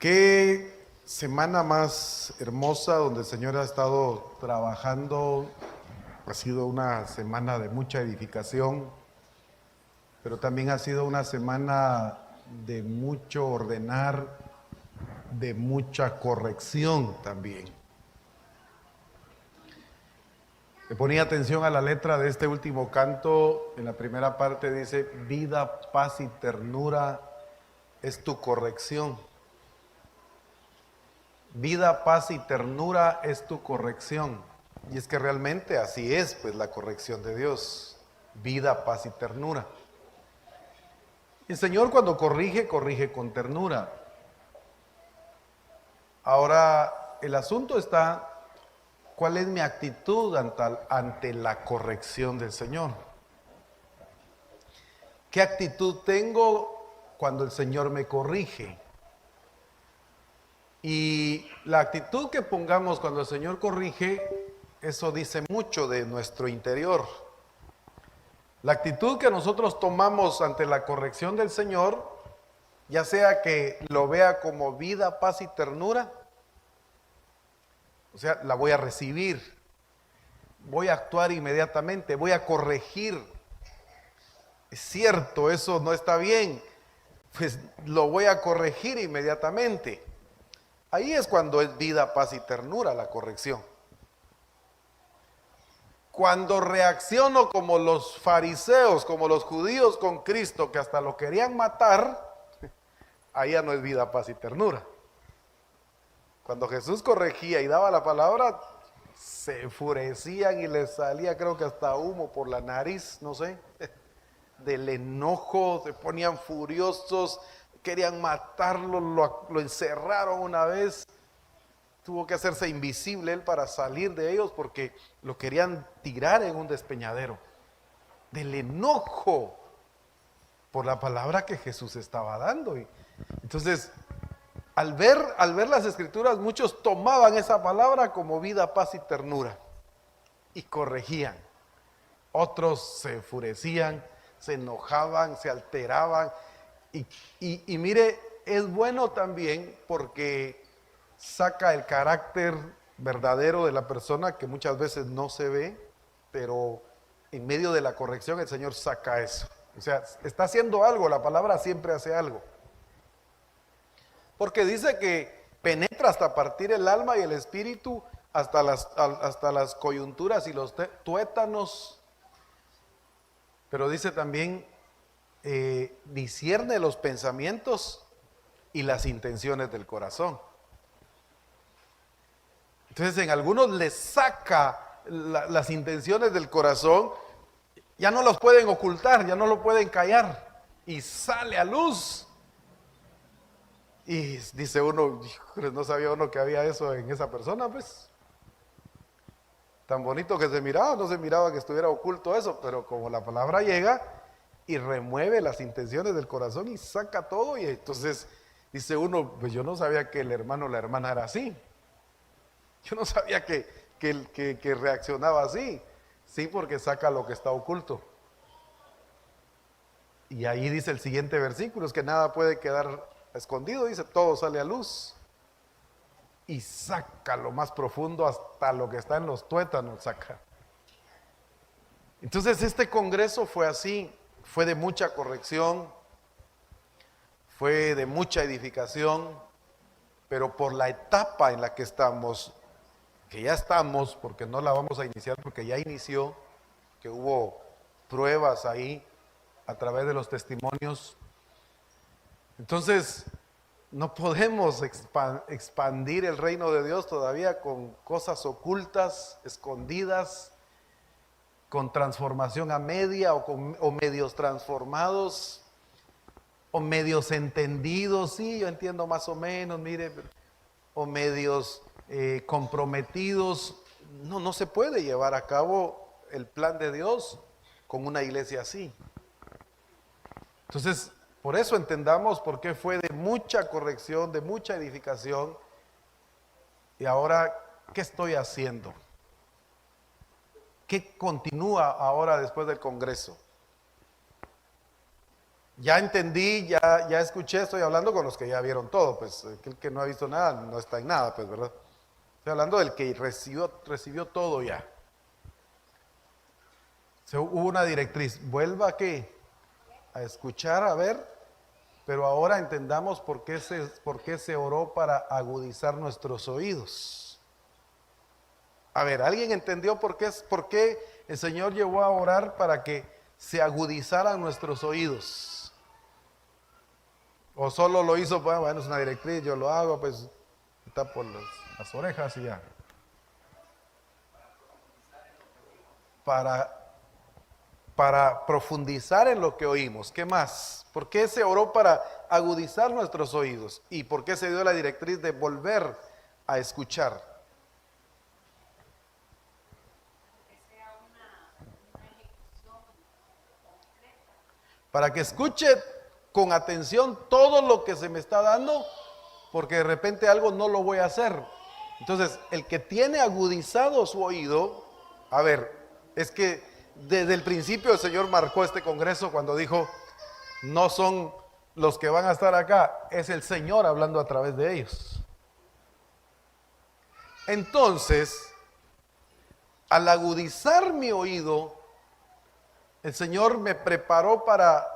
Qué semana más hermosa donde el Señor ha estado trabajando. Ha sido una semana de mucha edificación, pero también ha sido una semana de mucho ordenar, de mucha corrección también. Le ponía atención a la letra de este último canto. En la primera parte dice: vida, paz y ternura es tu corrección. Vida, paz y ternura es tu corrección. Y es que realmente así es, pues, la corrección de Dios. Vida, paz y ternura. El Señor, cuando corrige, corrige con ternura. Ahora, el asunto está: ¿cuál es mi actitud ante la corrección del Señor? ¿Qué actitud tengo cuando el Señor me corrige? Y la actitud que pongamos cuando el Señor corrige, eso dice mucho de nuestro interior. La actitud que nosotros tomamos ante la corrección del Señor, ya sea que lo vea como vida, paz y ternura, o sea, la voy a recibir, voy a actuar inmediatamente, voy a corregir. Es cierto, eso no está bien, pues lo voy a corregir inmediatamente. Ahí es cuando es vida, paz y ternura la corrección. Cuando reacciono como los fariseos, como los judíos con Cristo, que hasta lo querían matar, ahí ya no es vida, paz y ternura. Cuando Jesús corregía y daba la palabra, se enfurecían y les salía, creo que hasta humo por la nariz, no sé, del enojo, se ponían furiosos, querían matarlo, lo encerraron una vez. Tuvo que hacerse invisible él para salir de ellos porque lo querían tirar en un despeñadero. Del enojo por la palabra que Jesús estaba dando. Y entonces, al ver las escrituras, muchos tomaban esa palabra como vida, paz y ternura y corregían. Otros se enfurecían, se enojaban, se alteraban. Y mire, es bueno también porque saca el carácter verdadero de la persona, que muchas veces no se ve, pero en medio de la corrección el Señor saca eso. O sea, está haciendo algo, la palabra siempre hace algo. Porque dice que penetra hasta partir el alma y el espíritu, hasta las coyunturas y los tuétanos. Pero dice también, discierne los pensamientos y las intenciones del corazón. Entonces en algunos les saca las intenciones del corazón, ya no los pueden ocultar, ya no lo pueden callar, y sale a luz. Y dice uno, no sabía uno que había eso en esa persona, pues. Tan bonito que se miraba, no se miraba que estuviera oculto eso, pero como la palabra llega y remueve las intenciones del corazón y saca todo, y entonces dice uno, pues yo no sabía que el hermano o la hermana era así. Yo no sabía que reaccionaba así. Sí, porque saca lo que está oculto. Y ahí dice el siguiente versículo, es que nada puede quedar escondido, dice, todo sale a luz. Y saca lo más profundo, hasta lo que está en los tuétanos, saca. Entonces este congreso fue así, fue de mucha corrección, fue de mucha edificación, pero por la etapa en la que estamos, que ya estamos, porque no la vamos a iniciar, porque ya inició, que hubo pruebas ahí a través de los testimonios. Entonces, no podemos expandir el reino de Dios todavía con cosas ocultas, escondidas, con transformación a media o medios transformados, o medios entendidos, sí, yo entiendo más o menos, mire, o medios comprometidos. No se puede llevar a cabo el plan de Dios con una iglesia así. Entonces, por eso entendamos por qué fue de mucha corrección, de mucha edificación. Y ahora, ¿qué estoy haciendo? ¿Qué continúa ahora después del Congreso? ya entendí, ya escuché, estoy hablando con los que ya vieron todo, pues aquel que no ha visto nada no está en nada, pues, ¿verdad? Estoy hablando del que recibió todo ya. Hubo una directriz, vuelva a qué, a escuchar, a ver, pero ahora entendamos por qué se oró para agudizar nuestros oídos. A ver, ¿alguien entendió por qué el Señor llevó a orar para que se agudizaran nuestros oídos? O solo lo hizo, bueno, es una directriz, yo lo hago, pues está por las orejas y ya. Para profundizar en lo que oímos. ¿Qué más? ¿Por qué se oró para agudizar nuestros oídos? ¿Y por qué se dio la directriz de volver a escuchar? Para que escuche con atención todo lo que se me está dando, porque de repente algo no lo voy a hacer. Entonces, el que tiene agudizado su oído, a ver, es que desde el principio el Señor marcó este congreso cuando dijo, no son los que van a estar acá, es el Señor hablando a través de ellos. Entonces, al agudizar mi oído, el Señor me preparó para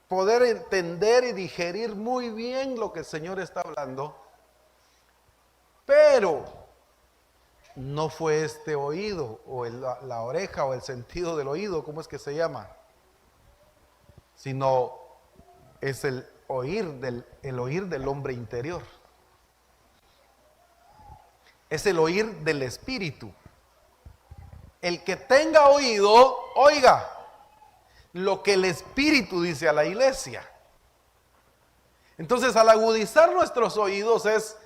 poder entender y digerir muy bien lo que el Señor está hablando, pero no fue este oído o la oreja o el sentido del oído, ¿cómo es que se llama? Sino es el oír del hombre interior. Es el oír del Espíritu. El que tenga oído, oiga lo que el Espíritu dice a la iglesia. Entonces, al agudizar nuestros oídos es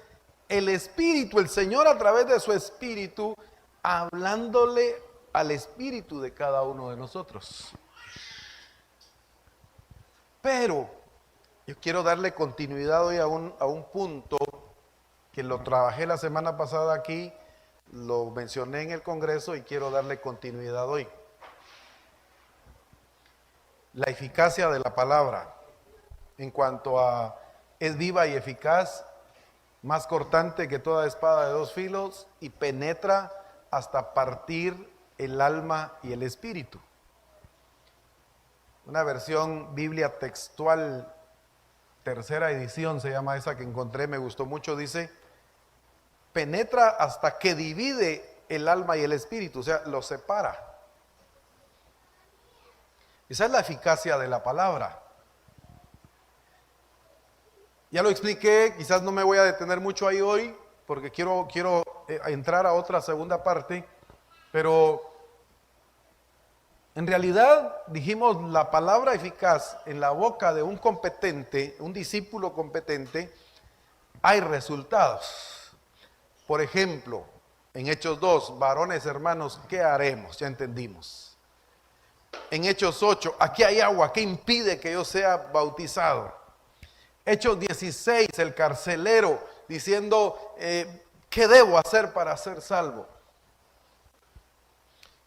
el Espíritu, el Señor a través de su Espíritu, hablándole al Espíritu de cada uno de nosotros. Pero yo quiero darle continuidad hoy a un punto que lo trabajé la semana pasada aquí, lo mencioné en el Congreso y quiero darle continuidad hoy. La eficacia de la palabra, en cuanto a es viva y eficaz, más cortante que toda espada de dos filos y penetra hasta partir el alma y el espíritu. Una versión Biblia textual, tercera edición se llama esa que encontré, me gustó mucho, dice, penetra hasta que divide el alma y el espíritu, o sea, lo separa. Esa es la eficacia de la palabra. Ya lo expliqué, quizás no me voy a detener mucho ahí hoy, porque quiero entrar a otra segunda parte, pero en realidad dijimos la palabra eficaz en la boca de un competente, un discípulo competente, hay resultados. Por ejemplo, en Hechos 2, varones hermanos, ¿qué haremos? Ya entendimos. En Hechos 8, aquí hay agua, ¿qué impide que yo sea bautizado? Hechos 16, el carcelero diciendo, ¿qué debo hacer para ser salvo?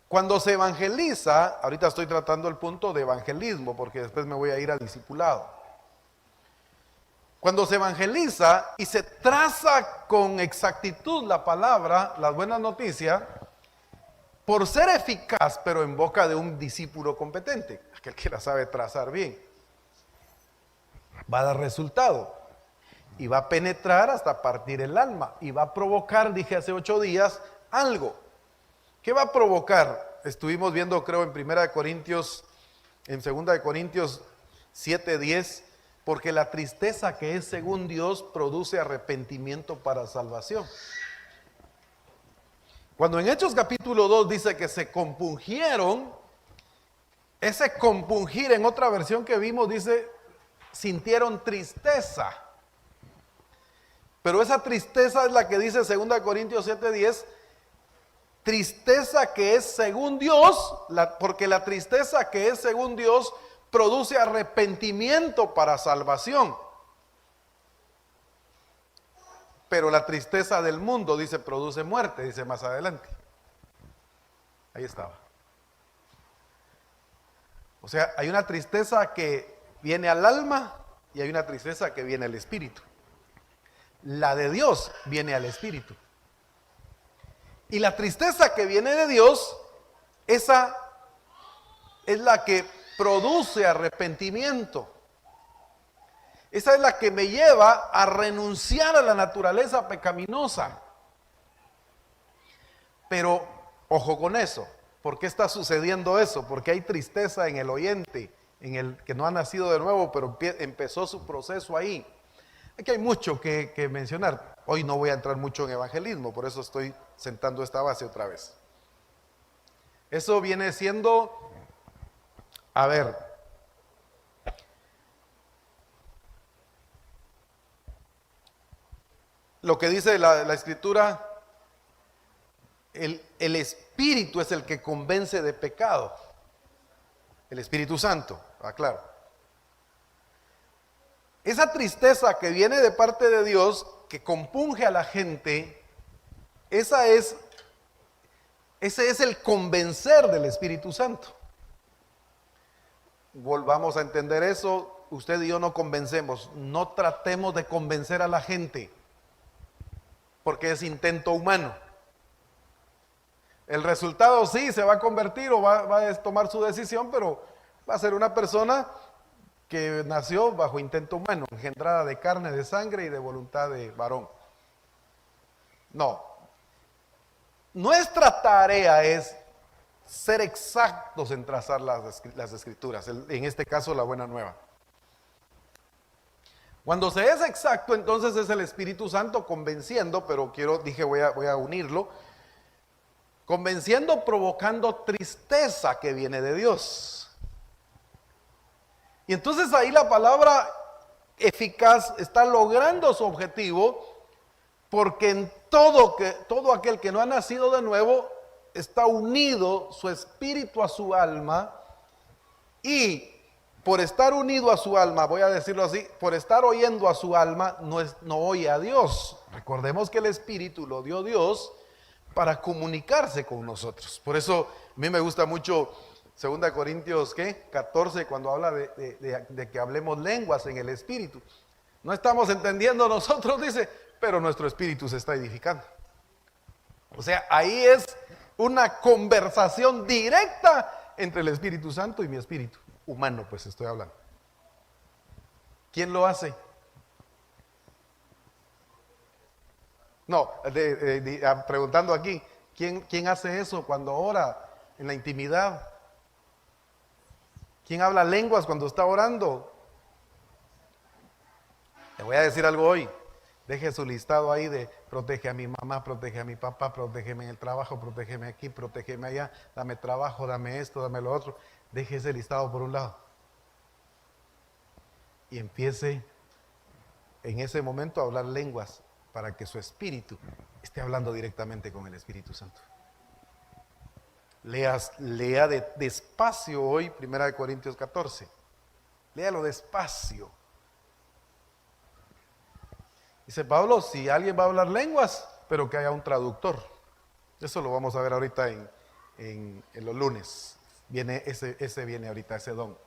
Cuando se evangeliza, ahorita estoy tratando el punto de evangelismo, porque después me voy a ir al discipulado. Cuando se evangeliza y se traza con exactitud la palabra, las buenas noticias, por ser eficaz, pero en boca de un discípulo competente, aquel que la sabe trazar bien, va a dar resultado y va a penetrar hasta partir el alma y va a provocar, dije hace 8 días, algo. ¿Qué va a provocar? Estuvimos viendo, creo, en 2 Corintios 7:10, porque la tristeza que es según Dios produce arrepentimiento para salvación. Cuando en Hechos capítulo 2 dice que se compungieron, ese compungir en otra versión que vimos dice, sintieron tristeza. Pero esa tristeza es la que dice 2 Corintios 7:10, tristeza que es según Dios, porque la tristeza que es según Dios produce arrepentimiento para salvación. Pero la tristeza del mundo, dice, produce muerte, dice más adelante. Ahí estaba. O sea, hay una tristeza que viene al alma y hay una tristeza que viene al espíritu. La de Dios viene al espíritu. Y la tristeza que viene de Dios, esa es la que produce arrepentimiento. Esa es la que me lleva a renunciar a la naturaleza pecaminosa. Pero ojo con eso. ¿Por qué está sucediendo eso? Porque hay tristeza en el oyente, en el que no ha nacido de nuevo, pero empezó su proceso ahí. Aquí hay mucho que mencionar. Hoy no voy a entrar mucho en evangelismo, por eso estoy sentando esta base otra vez. Eso viene siendo, a ver, lo que dice la escritura, el Espíritu es el que convence de pecado. El Espíritu Santo, aclaro. Esa tristeza que viene de parte de Dios, que compunge a la gente, ese es el convencer del Espíritu Santo. Volvamos a entender eso. Usted y yo no convencemos. No tratemos de convencer a la gente, porque es intento humano. El resultado sí se va a convertir o va a tomar su decisión, pero va a ser una persona que nació bajo intento humano, engendrada de carne, de sangre y de voluntad de varón. No. Nuestra tarea es ser exactos en trazar las escrituras, en este caso la buena nueva. Cuando se es exacto, entonces es el Espíritu Santo convenciendo, pero voy a unirlo, convenciendo, provocando tristeza que viene de Dios. Y entonces ahí la palabra eficaz está logrando su objetivo, porque en todo aquel que no ha nacido de nuevo está unido su espíritu a su alma, y por estar unido a su alma, voy a decirlo así, por estar oyendo a su alma, no oye a Dios. Recordemos que el espíritu lo dio Dios para comunicarse con nosotros. Por eso a mí me gusta mucho 2 Corintios 14, cuando habla de que hablemos lenguas en el espíritu. No estamos entendiendo nosotros, dice, pero nuestro espíritu se está edificando. O sea, ahí es una conversación directa entre el Espíritu Santo y mi espíritu humano, pues estoy hablando. ¿Quién lo hace? No, preguntando aquí, ¿quién hace eso cuando ora en la intimidad? ¿Quién habla lenguas cuando está orando? Le voy a decir algo hoy. Deje su listado ahí de protege a mi mamá, protege a mi papá, protégeme en el trabajo, protégeme aquí, protégeme allá, dame trabajo, dame esto, dame lo otro. Deje ese listado por un lado. Y empiece en ese momento a hablar lenguas para que su espíritu esté hablando directamente con el Espíritu Santo. Lea despacio hoy 1 Corintios 14. Léalo despacio. Dice Pablo, si alguien va a hablar lenguas, pero que haya un traductor. Eso lo vamos a ver ahorita en los lunes. Ese viene ahorita, ese don.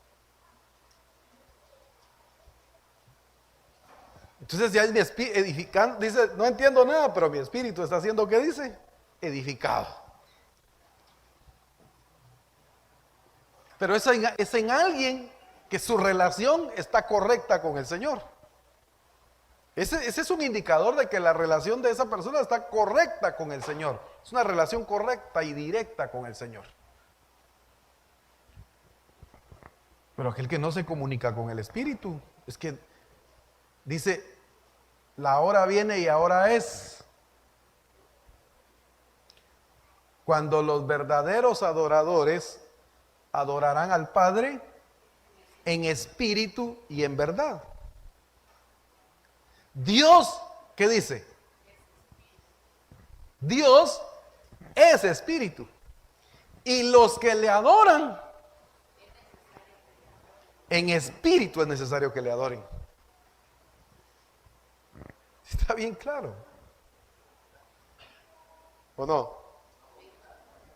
Entonces ya es mi espíritu edificando, dice, no entiendo nada, pero mi espíritu está haciendo, ¿qué dice? Edificado. Pero es en alguien que su relación está correcta con el Señor. Ese es un indicador de que la relación de esa persona está correcta con el Señor. Es una relación correcta y directa con el Señor. Pero aquel que no se comunica con el Espíritu, es que dice, la hora viene y ahora es, cuando los verdaderos adoradores adorarán al Padre en espíritu y en verdad. Dios, ¿qué dice? Dios es espíritu. Y los que le adoran, en espíritu es necesario que le adoren. ¿Está bien claro? ¿O no?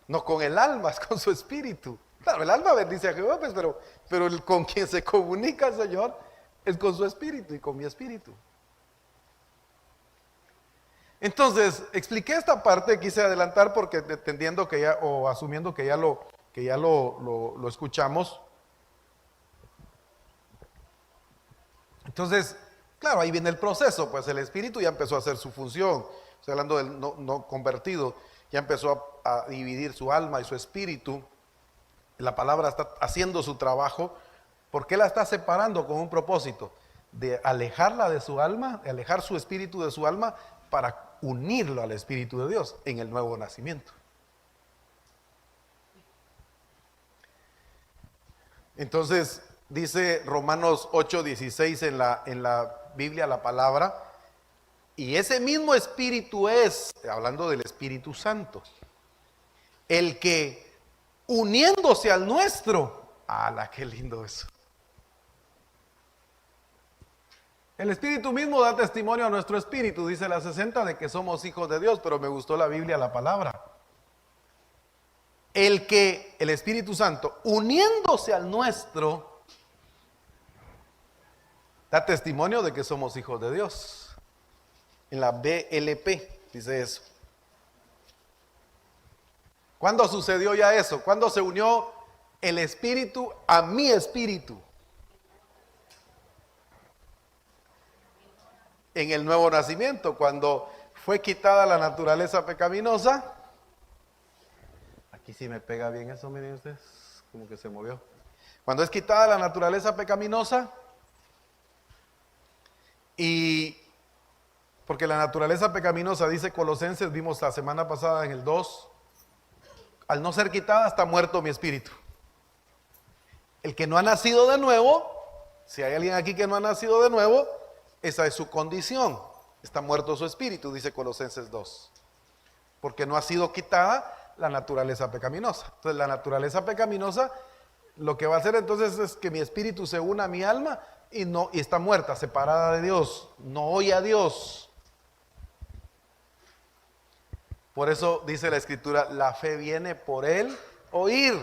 No con el alma, es con su espíritu. Claro, el alma bendice a Jehová, pues, pero con quien se comunica el Señor es con su espíritu y con mi espíritu. Entonces, expliqué esta parte, quise adelantar porque entendiendo que ya, o asumiendo que ya lo escuchamos. Entonces, claro, ahí viene el proceso, pues el espíritu ya empezó a hacer su función. Estoy hablando del no convertido, ya empezó a dividir su alma y su espíritu. La palabra está haciendo su trabajo. ¿Por qué la está separando? Con un propósito de alejarla de su alma, de alejar su espíritu de su alma para unirlo al espíritu de Dios en el nuevo nacimiento. Entonces dice Romanos 8:16 en la Biblia, la palabra, y ese mismo espíritu es, hablando del Espíritu Santo, el que uniéndose al nuestro, ¡ala, qué lindo eso! El Espíritu mismo da testimonio a nuestro espíritu, dice la 60, de que somos hijos de Dios, pero me gustó la Biblia, la palabra. El Espíritu Santo, uniéndose al nuestro, da testimonio de que somos hijos de Dios. En la BLP dice eso. ¿Cuándo sucedió ya eso? ¿Cuándo se unió el Espíritu a mi espíritu? En el nuevo nacimiento, cuando fue quitada la naturaleza pecaminosa. Aquí sí me pega bien eso, miren ustedes, como que se movió. Cuando es quitada la naturaleza pecaminosa, y porque la naturaleza pecaminosa, dice Colosenses, vimos la semana pasada en el 2, al no ser quitada está muerto mi espíritu. El que no ha nacido de nuevo, si hay alguien aquí que no ha nacido de nuevo, esa es su condición, está muerto su espíritu, dice Colosenses 2, porque no ha sido quitada la naturaleza pecaminosa. Entonces la naturaleza pecaminosa lo que va a hacer entonces es que mi espíritu se una a mi alma y está muerta, separada de Dios, no oye a Dios. Por eso dice la Escritura, la fe viene por el oír.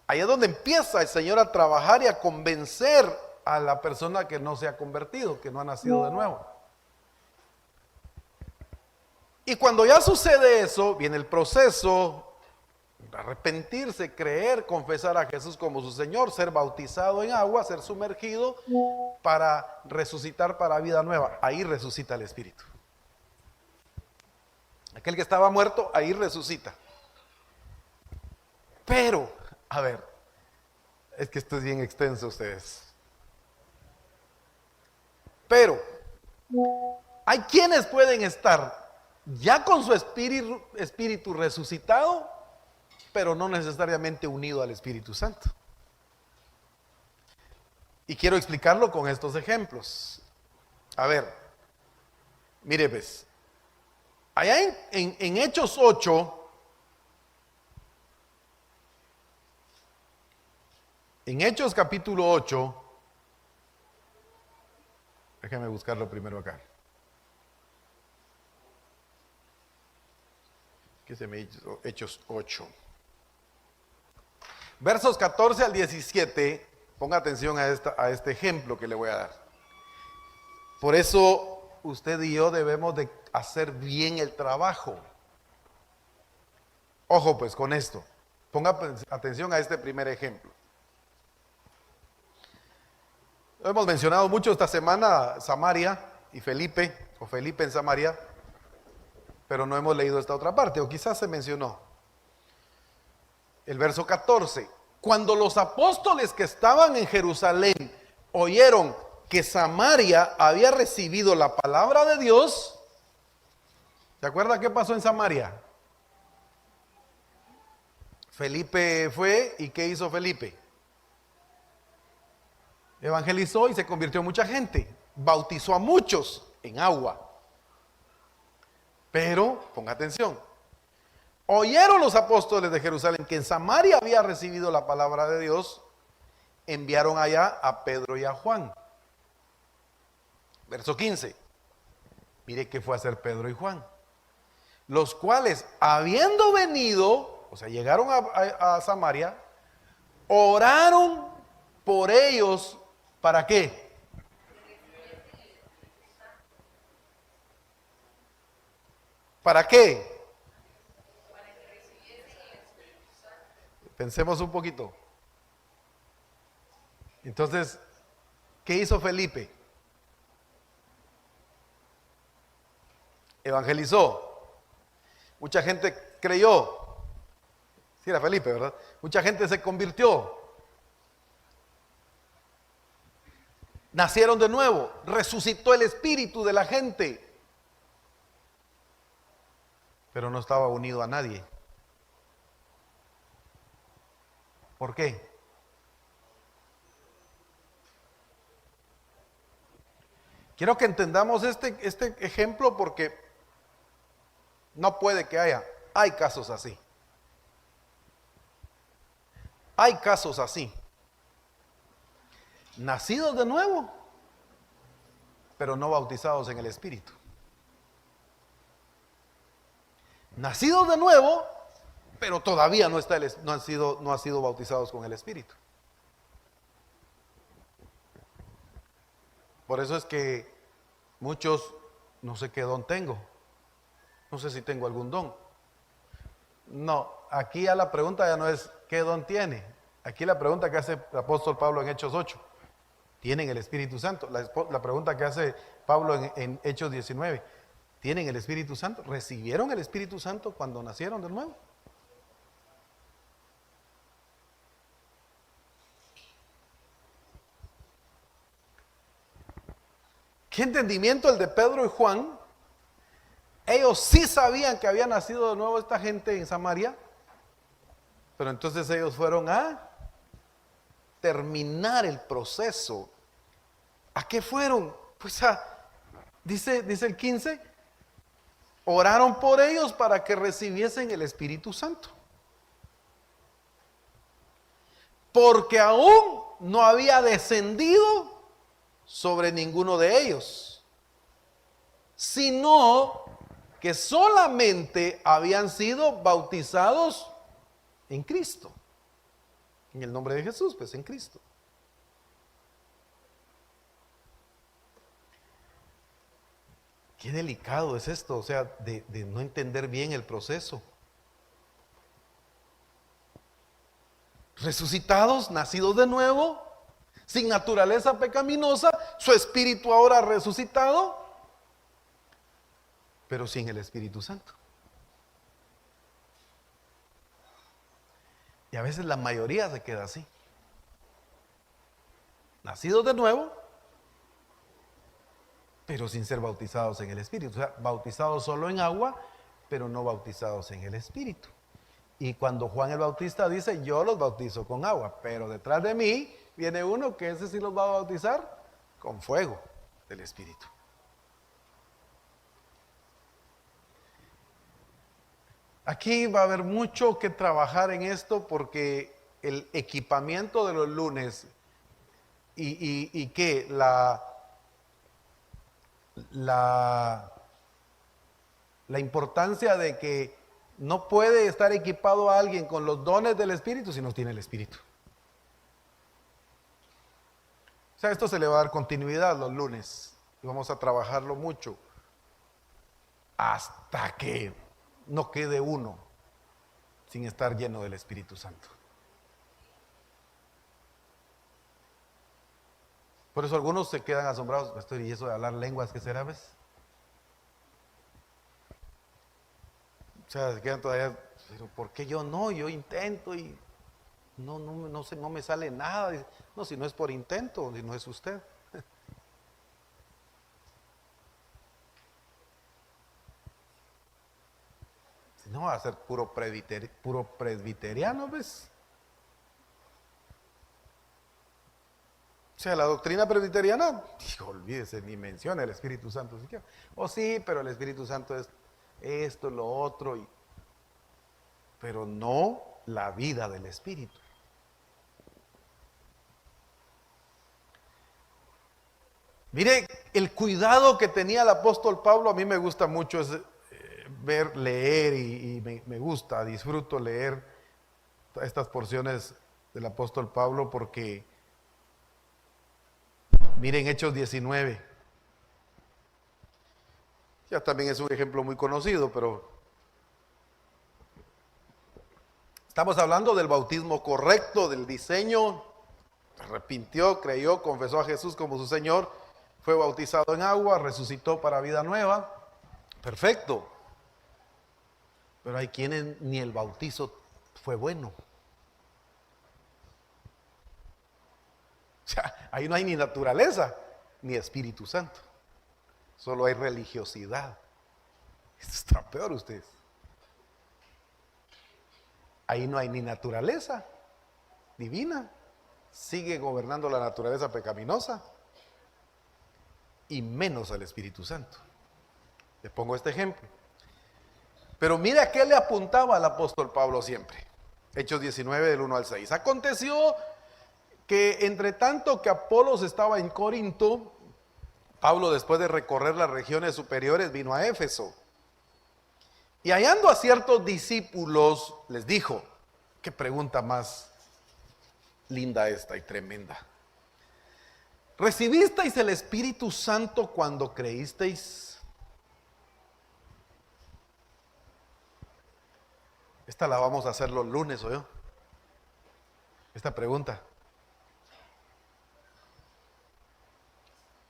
Ahí es donde empieza el Señor a trabajar y a convencer a la persona que no se ha convertido, que no ha nacido de nuevo. Y cuando ya sucede eso, viene el proceso, arrepentirse, creer, confesar a Jesús como su Señor, ser bautizado en agua, ser sumergido para resucitar para vida nueva. Ahí resucita el Espíritu. Aquel que estaba muerto, ahí resucita. Pero, a ver, es que esto es bien extenso ustedes. Pero, hay quienes pueden estar ya con su espíritu resucitado, pero no necesariamente unido al Espíritu Santo. Y quiero explicarlo con estos ejemplos. A ver, mire pues, allá en Hechos 8, en Hechos capítulo 8, déjame buscarlo primero acá. ¿Qué se me hizo? Hechos 8. Versos 14 al 17, ponga atención a este ejemplo que le voy a dar. Por eso usted y yo debemos de hacer bien el trabajo. Ojo pues con esto, ponga atención a este primer ejemplo. Hemos mencionado mucho esta semana Samaria y Felipe, o Felipe en Samaria, pero no hemos leído esta otra parte, o quizás se mencionó. El verso 14, cuando los apóstoles que estaban en Jerusalén oyeron que Samaria había recibido la palabra de Dios, ¿se acuerda qué pasó en Samaria? Felipe fue, ¿y qué hizo Felipe? Evangelizó y se convirtió mucha gente, bautizó a muchos en agua. Pero, ponga atención, oyeron los apóstoles de Jerusalén que en Samaria había recibido la palabra de Dios, enviaron allá a Pedro y a Juan. Verso 15, mire qué fue a hacer Pedro y Juan, los cuales habiendo venido, O sea, llegaron a Samaria, oraron por ellos, ¿para qué? ¿Para qué? Pensemos un poquito. Entonces, ¿qué hizo Felipe? Evangelizó. Mucha gente creyó. Sí, era Felipe, ¿verdad? Mucha gente se convirtió. Nacieron de nuevo. Resucitó el espíritu de la gente. Pero no estaba unido a nadie. ¿Por qué? Quiero que entendamos este ejemplo porque no puede que hay casos así. Hay casos así. Nacidos de nuevo, pero no bautizados en el Espíritu. Nacidos de nuevo, pero todavía no han sido bautizados con el Espíritu. Por eso es que muchos, no sé qué don tengo. No sé si tengo algún don. No, aquí ya la pregunta ya no es qué don tiene. Aquí la pregunta que hace el apóstol Pablo en Hechos 8. ¿Tienen el Espíritu Santo? La pregunta que hace Pablo en Hechos 19. ¿Tienen el Espíritu Santo? ¿Recibieron el Espíritu Santo cuando nacieron de nuevo? ¿Qué entendimiento el de Pedro y Juan? Ellos sí sabían que había nacido de nuevo esta gente en Samaria, pero entonces ellos fueron a terminar el proceso. ¿A qué fueron? Pues dice el 15, oraron por ellos para que recibiesen el Espíritu Santo. Porque aún no había descendido sobre ninguno de ellos, sino que solamente habían sido bautizados en Cristo. En el nombre de Jesús, pues en Cristo. Qué delicado es esto, o sea, de no entender bien el proceso. Resucitados, nacidos de nuevo, sin naturaleza pecaminosa, su espíritu ahora resucitado, pero sin el Espíritu Santo. Y a veces la mayoría se queda así. Nacidos de nuevo, pero sin ser bautizados en el Espíritu. O sea, bautizados solo en agua, pero no bautizados en el Espíritu. Y cuando Juan el Bautista dice, yo los bautizo con agua, pero detrás de mí viene uno que ese sí los va a bautizar con fuego del Espíritu. Aquí va a haber mucho que trabajar en esto porque el equipamiento de los lunes y que la importancia de que no puede estar equipado a alguien con los dones del Espíritu si no tiene el Espíritu. O sea, esto se le va a dar continuidad los lunes y vamos a trabajarlo mucho hasta que no quede uno sin estar lleno del Espíritu Santo. Por eso algunos se quedan asombrados, pastor, ¿y eso de hablar lenguas qué será, ves? O sea, se quedan todavía, pero ¿por qué yo no? Yo intento y no sé, no me sale nada. No, si no es por intento, si no es usted. Si no, va a ser puro presbiteriano, ¿ves? O sea, la doctrina presbiteriana, olvídese, ni menciona el Espíritu Santo siquiera. O sí, pero el Espíritu Santo es esto, lo otro, pero no la vida del Espíritu. Mire, el cuidado que tenía el apóstol Pablo, a mí me gusta mucho ver, leer y me gusta, disfruto leer estas porciones del apóstol Pablo porque miren Hechos 19. Ya también es un ejemplo muy conocido, pero estamos hablando del bautismo correcto, del diseño. Se arrepintió, creyó, confesó a Jesús como su Señor, fue bautizado en agua, resucitó para vida nueva. Perfecto. Pero hay quienes ni el bautizo fue bueno. O sea, ahí no hay ni naturaleza, ni Espíritu Santo. Solo hay religiosidad. Esto está peor, ustedes. Ahí no hay ni naturaleza divina. Sigue gobernando la naturaleza pecaminosa. Y menos al Espíritu Santo. Le pongo este ejemplo. Pero mira a qué le apuntaba al apóstol Pablo siempre. Hechos 19 del 1 al 6. Aconteció que entre tanto que Apolos estaba en Corinto, Pablo, después de recorrer las regiones superiores, vino a Éfeso. Y hallando a ciertos discípulos, les dijo, qué pregunta más linda esta y tremenda. ¿Recibisteis el Espíritu Santo cuando creísteis? Esta la vamos a hacer los lunes, ¿o yo? Esta pregunta.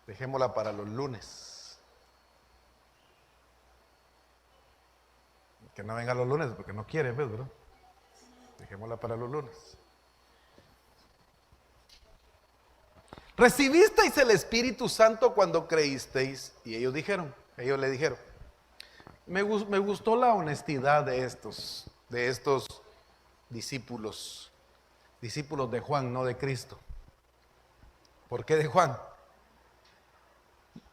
Dejémosla para los lunes. Que no venga los lunes porque no quiere, ¿ves, bro? Dejémosla para los lunes. ¿Recibisteis el Espíritu Santo cuando creísteis? Y ellos le dijeron. Me gustó la honestidad de estos discípulos de Juan, no de Cristo. ¿Por qué de Juan?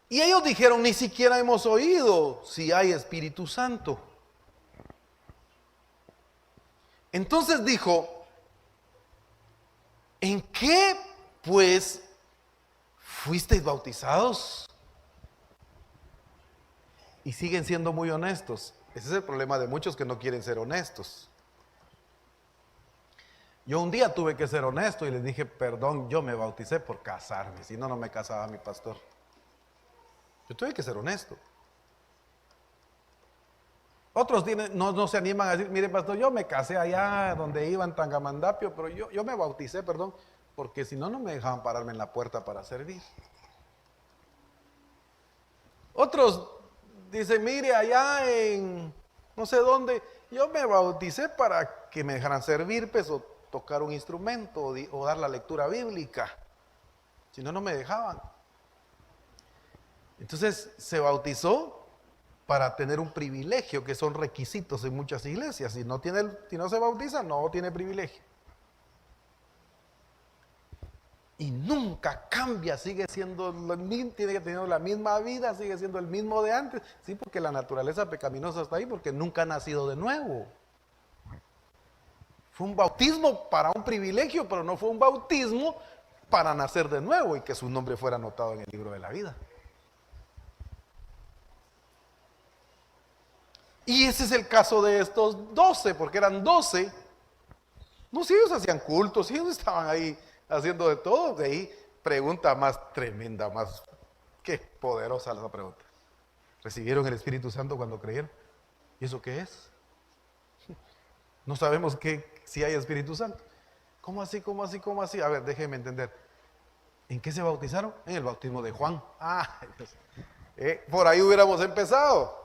Y ellos dijeron, ni siquiera hemos oído si hay Espíritu Santo. Entonces dijo, ¿en qué pues fuisteis bautizados? Y siguen siendo muy honestos. Ese es el problema de muchos que no quieren ser honestos. Yo un día tuve que ser honesto y les dije, perdón, yo me bauticé por casarme, si no, no me casaba mi pastor. Yo tuve que ser honesto. Otros no se animan a decir, mire pastor, yo me casé allá donde iba en Tangamandapio, pero yo me bauticé, perdón, porque si no, no me dejaban pararme en la puerta para servir. Otros dicen, mire, allá en no sé dónde, yo me bauticé para que me dejaran servir, pues, o tocar un instrumento, o dar la lectura bíblica. Si no, no me dejaban. Entonces se bautizó para tener un privilegio, que son requisitos en muchas iglesias. Si no se bautiza, no tiene privilegio. Y nunca cambia, sigue siendo lo mismo, tiene que tener la misma vida, sigue siendo el mismo de antes. Sí, porque la naturaleza pecaminosa está ahí, porque nunca ha nacido de nuevo. Fue un bautismo para un privilegio, pero no fue un bautismo para nacer de nuevo y que su nombre fuera anotado en el libro de la vida. Y ese es el caso de estos 12, porque eran 12. No, si ellos hacían cultos, si ellos estaban ahí haciendo de todo. De ahí, pregunta más tremenda, más qué poderosa esa pregunta. ¿Recibieron el Espíritu Santo cuando creyeron? ¿Y eso qué es? No sabemos si hay Espíritu Santo. ¿Cómo así, cómo así, cómo así? A ver, déjenme entender. ¿En qué se bautizaron? En el bautismo de Juan. Por ahí hubiéramos empezado.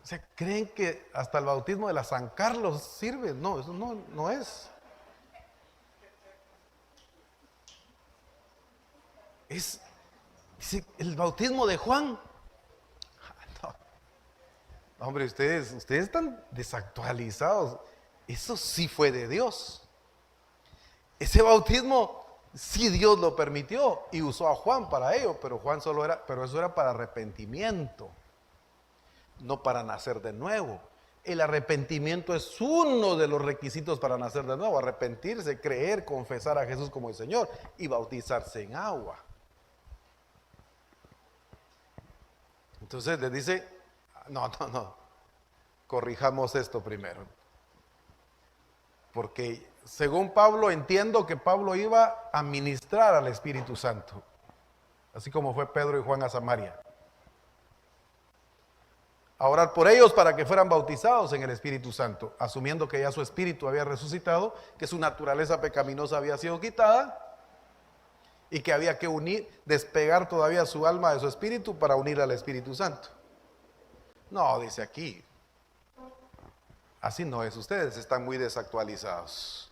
O sea, ¿creen que hasta el bautismo de la San Carlos sirve? No, eso no es. Es el bautismo de Juan. No, hombre, ustedes están desactualizados. Eso sí fue de Dios. Ese bautismo sí Dios lo permitió y usó a Juan para ello, pero eso era para arrepentimiento. No para nacer de nuevo. El arrepentimiento es uno de los requisitos para nacer de nuevo. Arrepentirse, creer, confesar a Jesús como el Señor y bautizarse en agua. Entonces les dice, no, corrijamos esto primero. Porque según Pablo, entiendo que Pablo iba a ministrar al Espíritu Santo, así como fue Pedro y Juan a Samaria. A orar por ellos para que fueran bautizados en el Espíritu Santo, asumiendo que ya su espíritu había resucitado, que su naturaleza pecaminosa había sido quitada y que había que despegar todavía su alma de su espíritu para unir al Espíritu Santo. No, dice aquí, así no es, ustedes están muy desactualizados.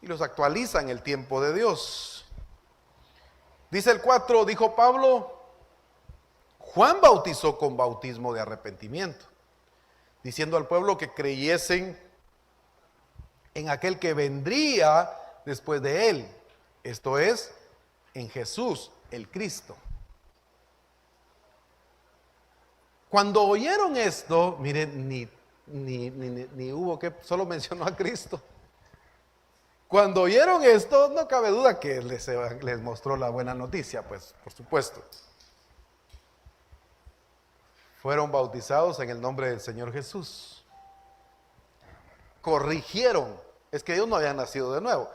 Y los actualizan el tiempo de Dios. Dice el 4, dijo Pablo, Juan bautizó con bautismo de arrepentimiento, diciendo al pueblo que creyesen en aquel que vendría después de él, esto es, en Jesús, el Cristo. Cuando oyeron esto, miren, ni hubo que, solo mencionó a Cristo. Cuando oyeron esto, no cabe duda que les mostró la buena noticia, pues, por supuesto. Fueron bautizados en el nombre del Señor Jesús. Corrigieron. Es que ellos no habían nacido de nuevo.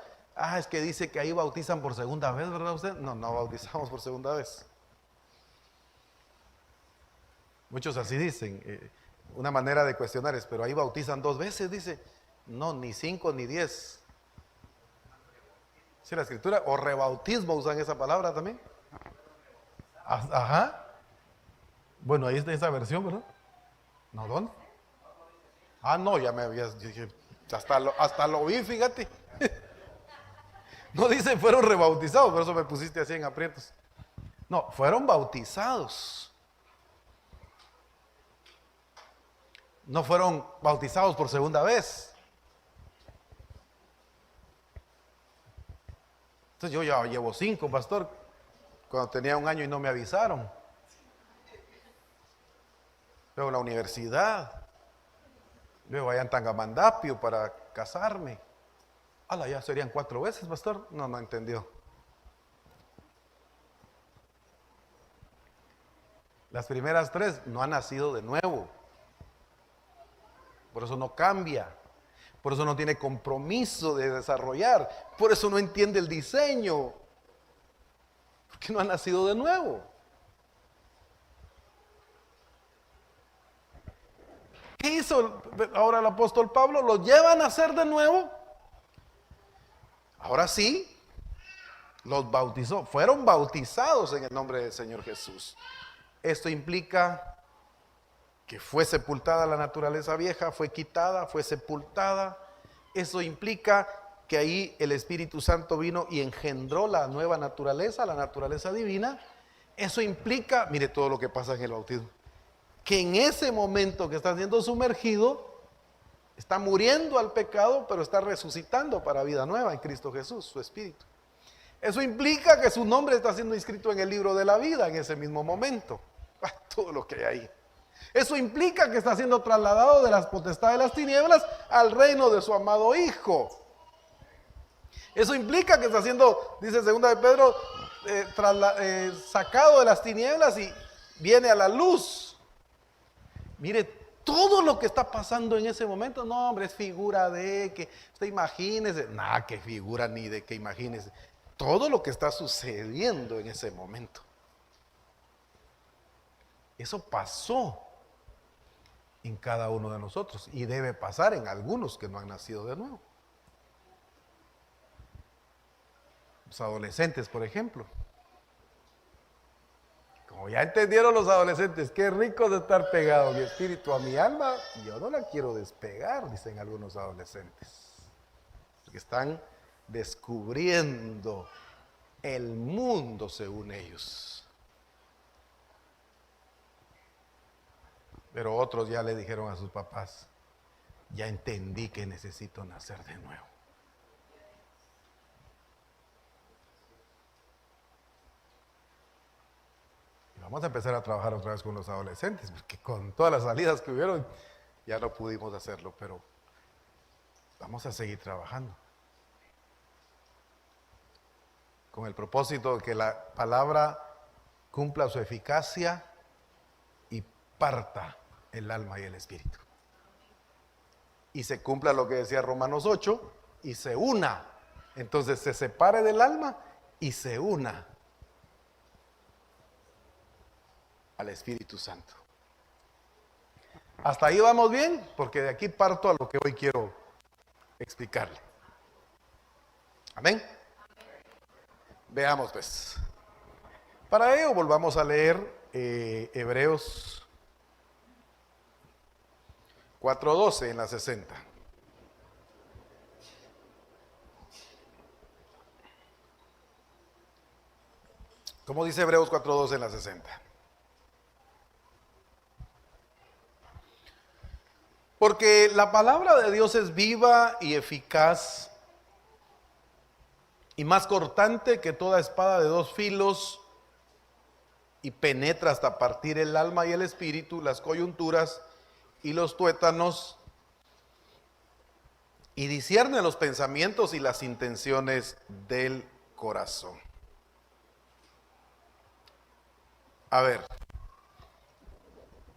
Es que dice que ahí bautizan por segunda vez, ¿verdad usted? No bautizamos por segunda vez. Muchos así dicen. Una manera de cuestionar es, pero ahí bautizan 2 veces, dice. No, ni 5 ni 10. ¿Sí la escritura? O rebautismo, usan esa palabra también. Ajá. Bueno, ahí está esa versión, ¿verdad? ¿No, dónde? No, ya me habías, dije, hasta lo vi, fíjate. No dice fueron rebautizados, por eso me pusiste así en aprietos. No, fueron bautizados. No fueron bautizados por segunda vez. Entonces yo ya llevo 5, pastor, cuando tenía 1 año y no me avisaron. Luego en la universidad, luego allá en Tangamandapio para casarme. Ya serían 4 veces, pastor. No entendió. Las primeras 3 no han nacido de nuevo. Por eso no cambia. Por eso no tiene compromiso de desarrollar. Por eso no entiende el diseño. Porque no ha nacido de nuevo. ¿Qué hizo ahora el apóstol Pablo? ¿Lo lleva a nacer de nuevo? Ahora sí, los bautizó. Fueron bautizados en el nombre del Señor Jesús. Esto implica que fue sepultada la naturaleza vieja, fue quitada, fue sepultada. Eso implica que ahí el Espíritu Santo vino y engendró la nueva naturaleza, la naturaleza divina. Eso implica, mire todo lo que pasa en el bautismo, que en ese momento que está siendo sumergido, está muriendo al pecado, pero está resucitando para vida nueva en Cristo Jesús, su Espíritu. Eso implica que su nombre está siendo inscrito en el libro de la vida en ese mismo momento. Todo lo que hay ahí. Eso implica que está siendo trasladado de las potestades de las tinieblas al reino de su amado Hijo. Eso implica que está siendo, dice 2 de Pedro, sacado de las tinieblas y viene a la luz. Mire, todo lo que está pasando en ese momento, no, hombre, es figura de que, usted imagínese, nada, que figura ni de que imagínese. Todo lo que está sucediendo en ese momento. Eso pasó en cada uno de nosotros y debe pasar en algunos que no han nacido de nuevo. Los adolescentes, por ejemplo. Como ya entendieron los adolescentes, qué rico de estar pegado mi espíritu a mi alma, yo no la quiero despegar, dicen algunos adolescentes. Porque están descubriendo el mundo según ellos. Pero otros ya le dijeron a sus papás, ya entendí que necesito nacer de nuevo. Y vamos a empezar a trabajar otra vez con los adolescentes, porque con todas las salidas que hubieron, ya no pudimos hacerlo, pero vamos a seguir trabajando con el propósito de que la palabra cumpla su eficacia y parta el alma y el espíritu. Y se cumpla lo que decía Romanos 8 y se una. Entonces se separe del alma y se una al Espíritu Santo. Hasta ahí vamos bien, porque de aquí parto a lo que hoy quiero explicarle. Amén. Veamos pues. Para ello volvamos a leer Hebreos 4:12 en la 60. ¿Cómo dice Hebreos 4:12 en la 60? Porque la palabra de Dios es viva y eficaz y más cortante que toda espada de dos filos y penetra hasta partir el alma y el espíritu, las coyunturas y los tuétanos, y discierne los pensamientos y las intenciones del corazón. A ver,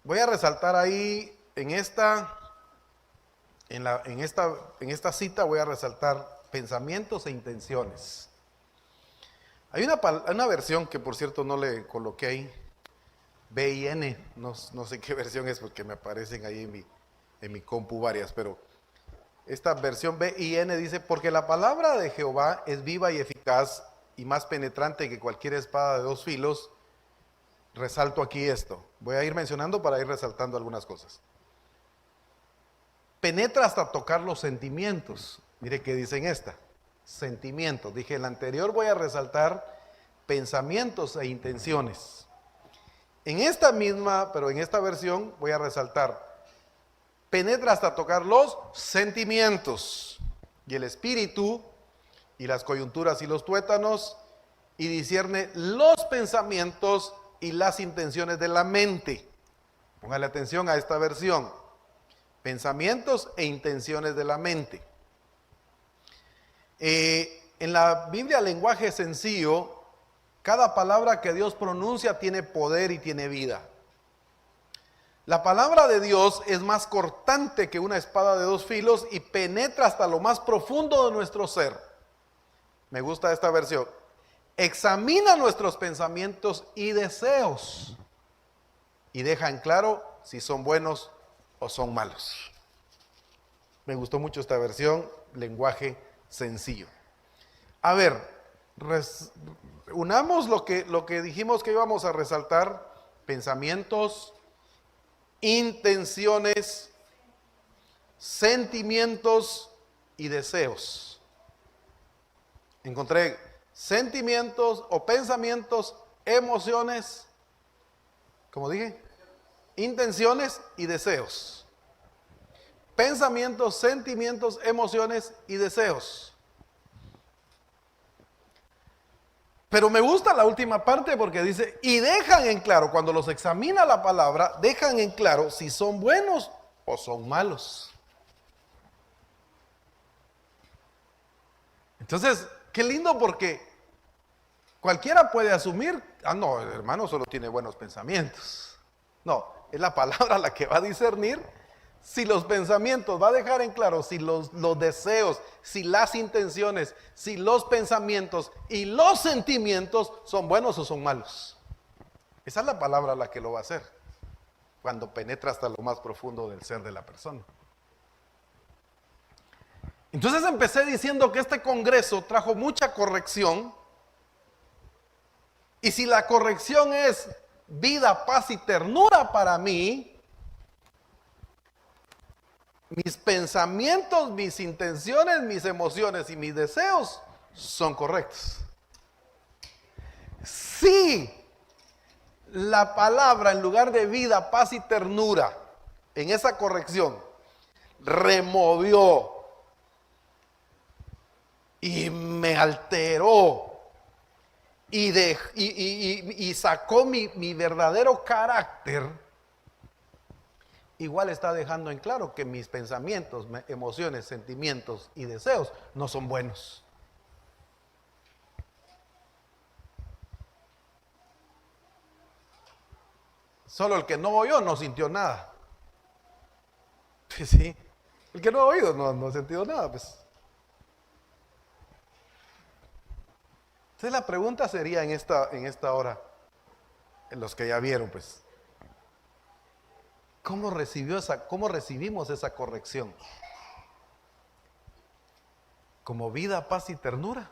voy a resaltar ahí en esta cita voy a resaltar pensamientos e intenciones. Hay una versión que por cierto no le coloqué ahí, BIN, no sé qué versión es porque me aparecen ahí en mi compu varias, pero esta versión BIN dice: porque la palabra de Jehová es viva y eficaz y más penetrante que cualquier espada de dos filos. Resalto aquí esto, voy a ir mencionando para ir resaltando algunas cosas. Penetra hasta tocar los sentimientos. Mire qué dice en esta: sentimientos. Dije en la anterior voy a resaltar pensamientos e intenciones. En esta misma, pero en esta versión voy a resaltar: penetra hasta tocar los sentimientos y el espíritu y las coyunturas y los tuétanos, y discierne los pensamientos y las intenciones de la mente. Póngale atención a esta versión: pensamientos e intenciones de la mente. En la Biblia, lenguaje sencillo, cada palabra que Dios pronuncia tiene poder y tiene vida. La palabra de Dios es más cortante que una espada de dos filos y penetra hasta lo más profundo de nuestro ser. Me gusta esta versión. Examina nuestros pensamientos y deseos y deja en claro si son buenos o son malos. Me gustó mucho esta versión, lenguaje sencillo. A ver, unamos lo que dijimos que íbamos a resaltar: pensamientos, intenciones, sentimientos y deseos. Encontré sentimientos o pensamientos, emociones, como dije, intenciones y deseos. Pensamientos, sentimientos, emociones y deseos. Pero me gusta la última parte porque dice: y dejan en claro, cuando los examina la palabra, dejan en claro si son buenos o son malos. Entonces, qué lindo, porque cualquiera puede asumir: ah, no, el hermano solo tiene buenos pensamientos. No, es la palabra la que va a discernir si los pensamientos, va a dejar en claro si los deseos, si las intenciones, si los pensamientos y los sentimientos son buenos o son malos. Esa es la palabra la que lo va a hacer cuando penetra hasta lo más profundo del ser de la persona. Entonces empecé diciendo que este congreso trajo mucha corrección, y si la corrección es vida, paz y ternura para mí, mis pensamientos, mis intenciones, mis emociones y mis deseos son correctos. Si la palabra, en lugar de vida, paz y ternura, en esa corrección removió y me alteró y sacó mi verdadero carácter igual está dejando en claro que mis pensamientos, emociones, sentimientos y deseos no son buenos. Solo el que no oyó no sintió nada. Sí, el que no ha oído no ha sentido nada, pues. Entonces la pregunta sería en esta hora, en los que ya vieron, pues, ¿cómo recibimos esa corrección? ¿Como vida, paz y ternura?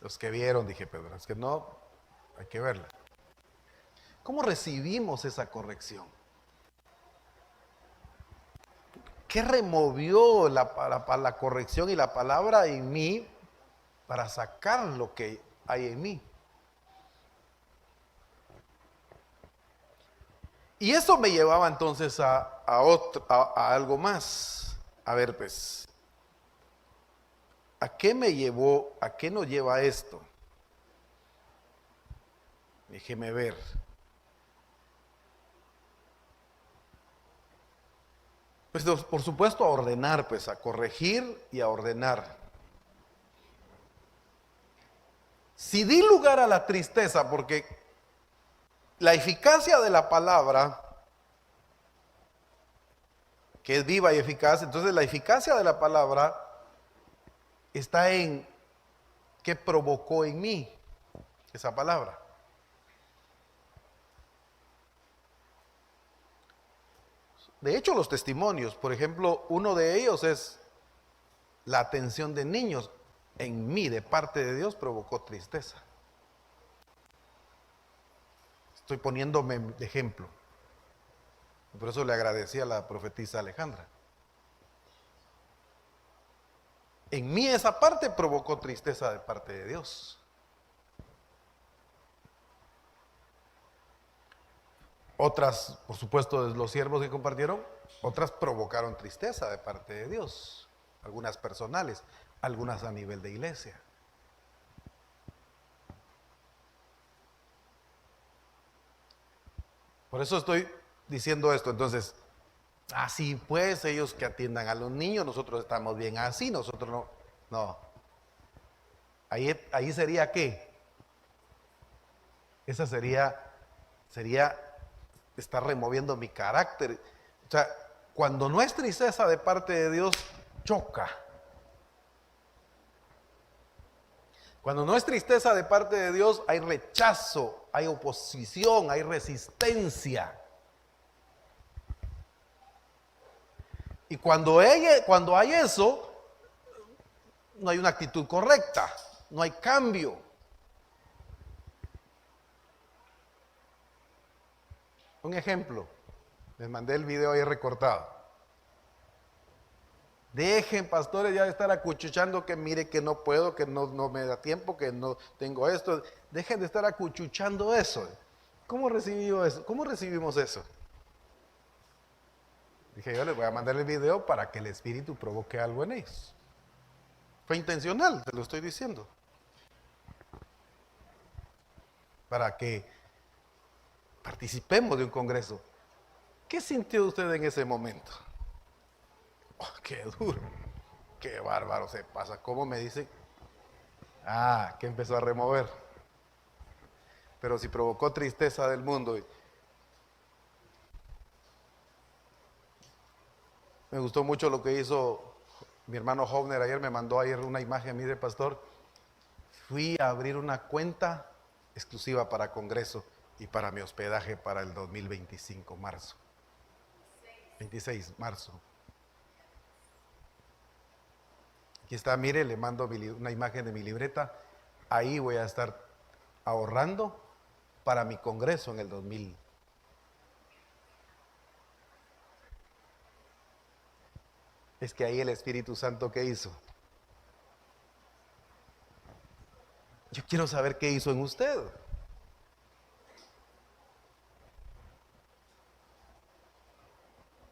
Los que vieron, dije, pero es que no, hay que verla. ¿Cómo recibimos esa corrección? ¿Qué removió la corrección y la palabra en mí para sacar lo que hay en mí? Y eso me llevaba entonces a algo más. A ver, pues, ¿a qué me llevó, a qué nos lleva esto? Déjeme ver. Pues por supuesto a ordenar, pues a corregir y a ordenar. Si di lugar a la tristeza, porque la eficacia de la palabra, que es viva y eficaz, entonces la eficacia de la palabra está en qué provocó en mí esa palabra. De hecho, los testimonios, por ejemplo, uno de ellos es la atención de niños en mí de parte de Dios provocó tristeza. Estoy poniéndome de ejemplo. Por eso le agradecí a la profetisa Alejandra. En mí esa parte provocó tristeza de parte de Dios. Otras, por supuesto, de los siervos que compartieron, otras provocaron tristeza de parte de Dios. Algunas personales, algunas a nivel de iglesia. Por eso estoy diciendo esto. Entonces, así pues, ellos que atiendan a los niños, nosotros estamos bien así, nosotros no. No. Ahí sería ¿qué? Esa sería estar removiendo mi carácter. O sea, cuando no es tristeza de parte de Dios, choca. Cuando no es tristeza de parte de Dios, hay rechazo, hay oposición, hay resistencia. Y cuando hay eso, no hay una actitud correcta, no hay cambio. Un ejemplo, les mandé el video ahí recortado. Dejen, pastores, ya de estar acuchuchando que mire que no puedo, que no me da tiempo, que no tengo esto. Dejen de estar acuchuchando eso. ¿Cómo recibió eso? ¿Cómo recibimos eso? Dije, yo les voy a mandar el video para que el Espíritu provoque algo en ellos. Fue intencional, te lo estoy diciendo. Para que participemos de un congreso. ¿Qué sintió usted en ese momento? Oh, qué duro, qué bárbaro se pasa. ¿Cómo me dice? Que empezó a remover. Pero si provocó tristeza del mundo. Me gustó mucho lo que hizo mi hermano Hovner ayer, me mandó ayer una imagen, mire pastor, fui a abrir una cuenta exclusiva para congreso y para mi hospedaje para el 2025, marzo. 26, marzo. Aquí está, mire, le mando una imagen de mi libreta. Ahí voy a estar ahorrando para mi congreso en el 2000. Es que ahí el Espíritu Santo, ¿qué hizo? Yo quiero saber qué hizo en usted.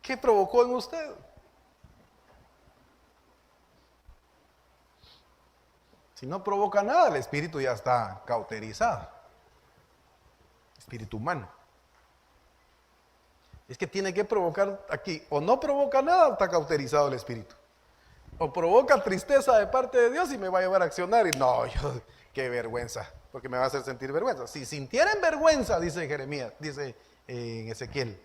¿Qué provocó en usted? Si no provoca nada, el espíritu ya está cauterizado. espíritu humano. Es que tiene que provocar aquí, o no provoca nada, está cauterizado el espíritu. O provoca tristeza de parte de Dios y me va a llevar a accionar. Y no, qué vergüenza, porque me va a hacer sentir vergüenza. Si sintieran vergüenza, dice Jeremías, dice en Ezequiel,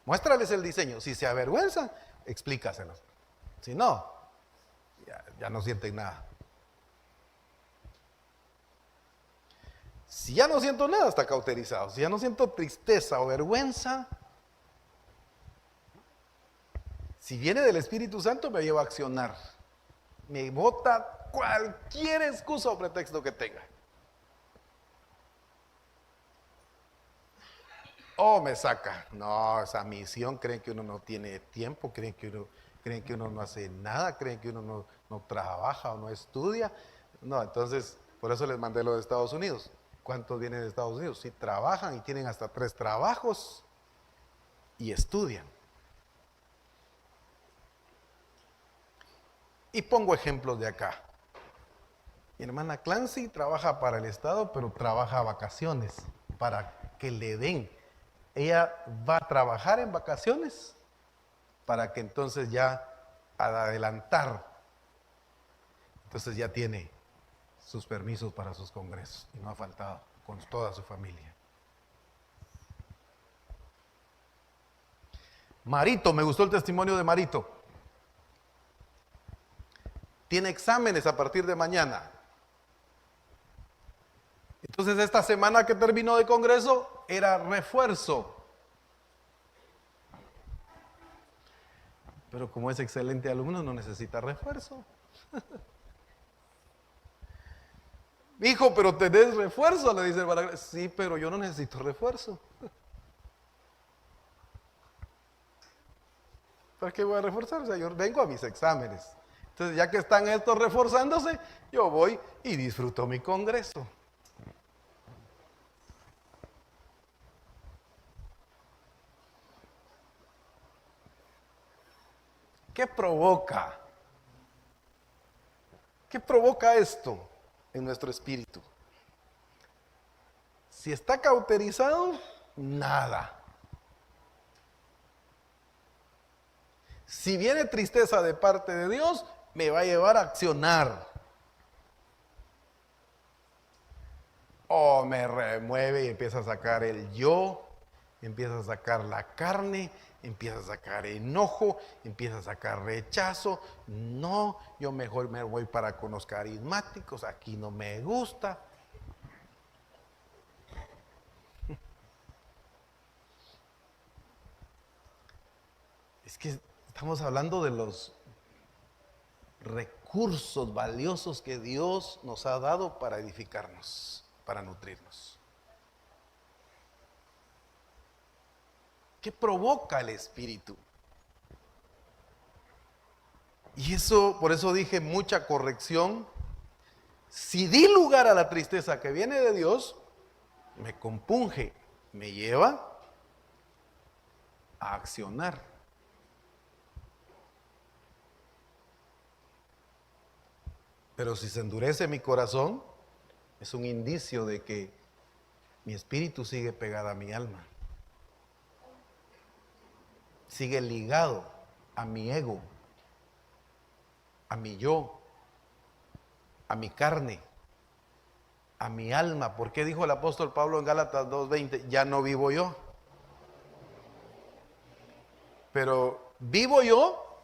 muéstrales el diseño. Si se avergüenzan, explícaselos. Si no, ya no sienten nada. Si ya no siento nada, está cauterizado. Si ya no siento tristeza o vergüenza, si viene del Espíritu Santo, me lleva a accionar. Me bota cualquier excusa o pretexto que tenga. O me saca. No, esa misión, creen que uno no tiene tiempo, creen que uno no hace nada, creen que uno no trabaja o no estudia. No, entonces, por eso les mandé lo de Estados Unidos. ¿Cuántos vienen de Estados Unidos? Sí, trabajan y tienen hasta 3 trabajos y estudian. Y pongo ejemplos de acá. Mi hermana Clancy trabaja para el Estado, pero trabaja a vacaciones, para que le den. Ella va a trabajar en vacaciones para que entonces ya al adelantar, entonces ya tiene sus permisos para sus congresos y no ha faltado con toda su familia. Marito, me gustó el testimonio de Marito. Tiene exámenes a partir de mañana. Entonces esta semana que terminó de congreso era refuerzo. Pero como es excelente alumno no necesita refuerzo. Hijo, pero tenés refuerzo, le dice el Balaguer. Sí, pero yo no necesito refuerzo. ¿Para qué voy a reforzar? O sea, yo vengo a mis exámenes. Entonces, ya que están estos reforzándose, yo voy y disfruto mi congreso. ¿Qué provoca? ¿Qué provoca esto en nuestro espíritu? Si está cauterizado, nada. Si viene tristeza de parte de Dios, me va a llevar a accionar. O me remueve y empieza a sacar el yo, empieza a sacar la carne, empieza a sacar enojo, empieza a sacar rechazo. No, yo mejor me voy para con los carismáticos, aquí no me gusta. Es que estamos hablando de los recursos valiosos que Dios nos ha dado para edificarnos, para nutrirnos. ¿Qué provoca el espíritu? Y eso, por eso dije mucha corrección. Si di lugar a la tristeza que viene de Dios, me compunge, me lleva a accionar. Pero si se endurece mi corazón, es un indicio de que mi espíritu sigue pegado a mi alma. Sigue ligado a mi ego, a mi yo, a mi carne, a mi alma. ¿Por qué dijo el apóstol Pablo en Gálatas 2:20? Ya no vivo yo. Pero vivo yo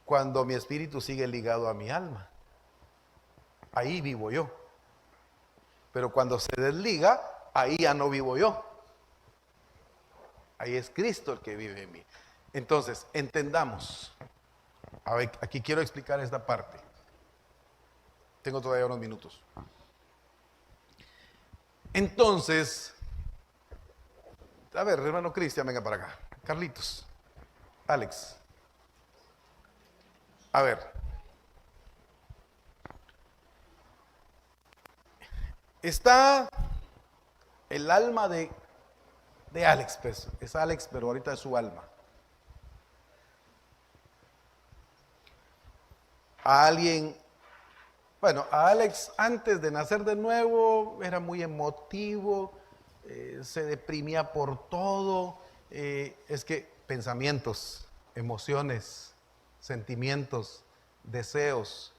cuando mi espíritu sigue ligado a mi alma. Ahí vivo yo. Pero cuando se desliga, ahí ya no vivo yo. Ahí es Cristo el que vive en mí. Entonces, entendamos. A ver, aquí quiero explicar esta parte. Tengo todavía unos minutos. Entonces, a ver, hermano Cristian, venga para acá. Carlitos, Alex. A ver. Está el alma de Alex, pues. Es Alex, pero ahorita es su alma. A alguien, bueno, a Alex antes de nacer de nuevo era muy emotivo, se deprimía por todo. Es que pensamientos, emociones, sentimientos, deseos,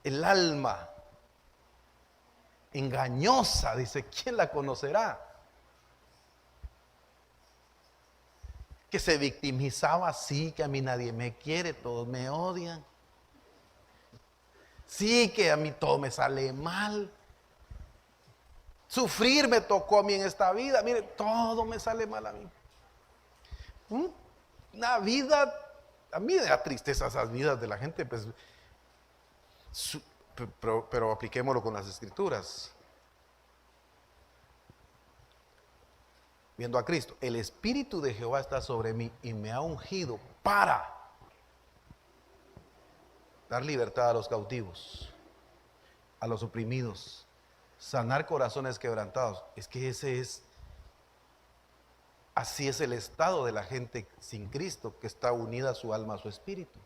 el alma engañosa, dice, ¿quién la conocerá? Que se victimizaba así, que a mí nadie me quiere, todos me odian. Sí, que a mí todo me sale mal. Sufrir me tocó a mí en esta vida. Mire, todo me sale mal a mí. Una vida, a mí me da tristeza esas vidas de la gente, pues, pero apliquémoslo con las escrituras. Viendo a Cristo, el Espíritu de Jehová está sobre mí y me ha ungido para dar libertad a los cautivos, a los oprimidos, sanar corazones quebrantados. Es que así es el estado de la gente sin Cristo, que está unida a su alma, a su espíritu.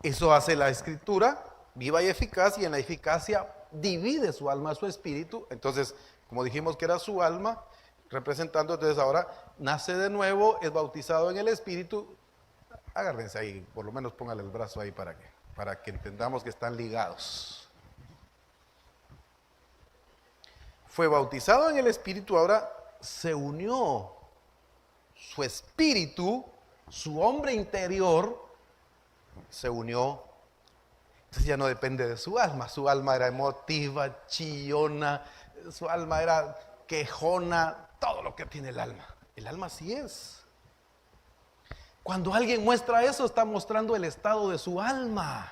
Eso hace la Escritura viva y eficaz, y en la eficacia divide su alma a su espíritu. Entonces, como dijimos que era su alma representando, entonces ahora nace de nuevo, es bautizado en el espíritu. Agárrense ahí, por lo menos póngale el brazo ahí para que entendamos que están ligados. Fue bautizado en el espíritu, ahora se unió su espíritu, su hombre interior se unió. Entonces ya no depende de su alma era emotiva, chillona, su alma era quejona, todo lo que tiene el alma así es. Cuando alguien muestra eso, está mostrando el estado de su alma.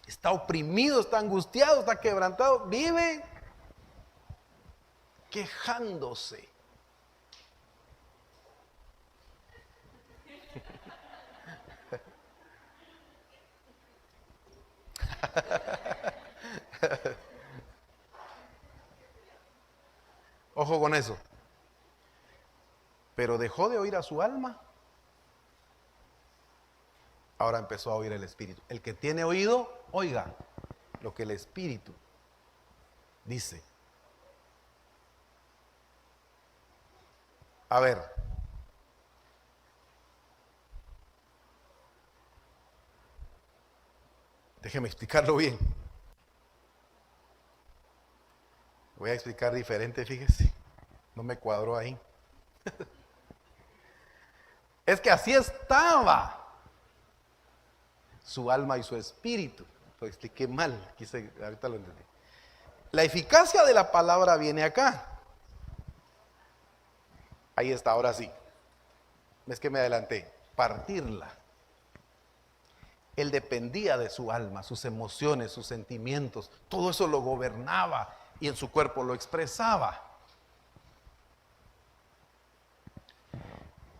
Está oprimido, está angustiado, está quebrantado, vive quejándose. Ojo con eso. Pero dejó de oír a su alma. Ahora empezó a oír el Espíritu. El que tiene oído, oiga lo que el Espíritu dice. A ver. Déjeme explicarlo bien. Voy a explicar diferente, fíjese. No me cuadró ahí. Es que así estaba su alma y su espíritu. Lo expliqué mal, ahorita lo entendí. La eficacia de la palabra viene acá. Ahí está, ahora sí. Es que me adelanté. Partirla. Él dependía de su alma, sus emociones, sus sentimientos. Todo eso lo gobernaba y en su cuerpo lo expresaba.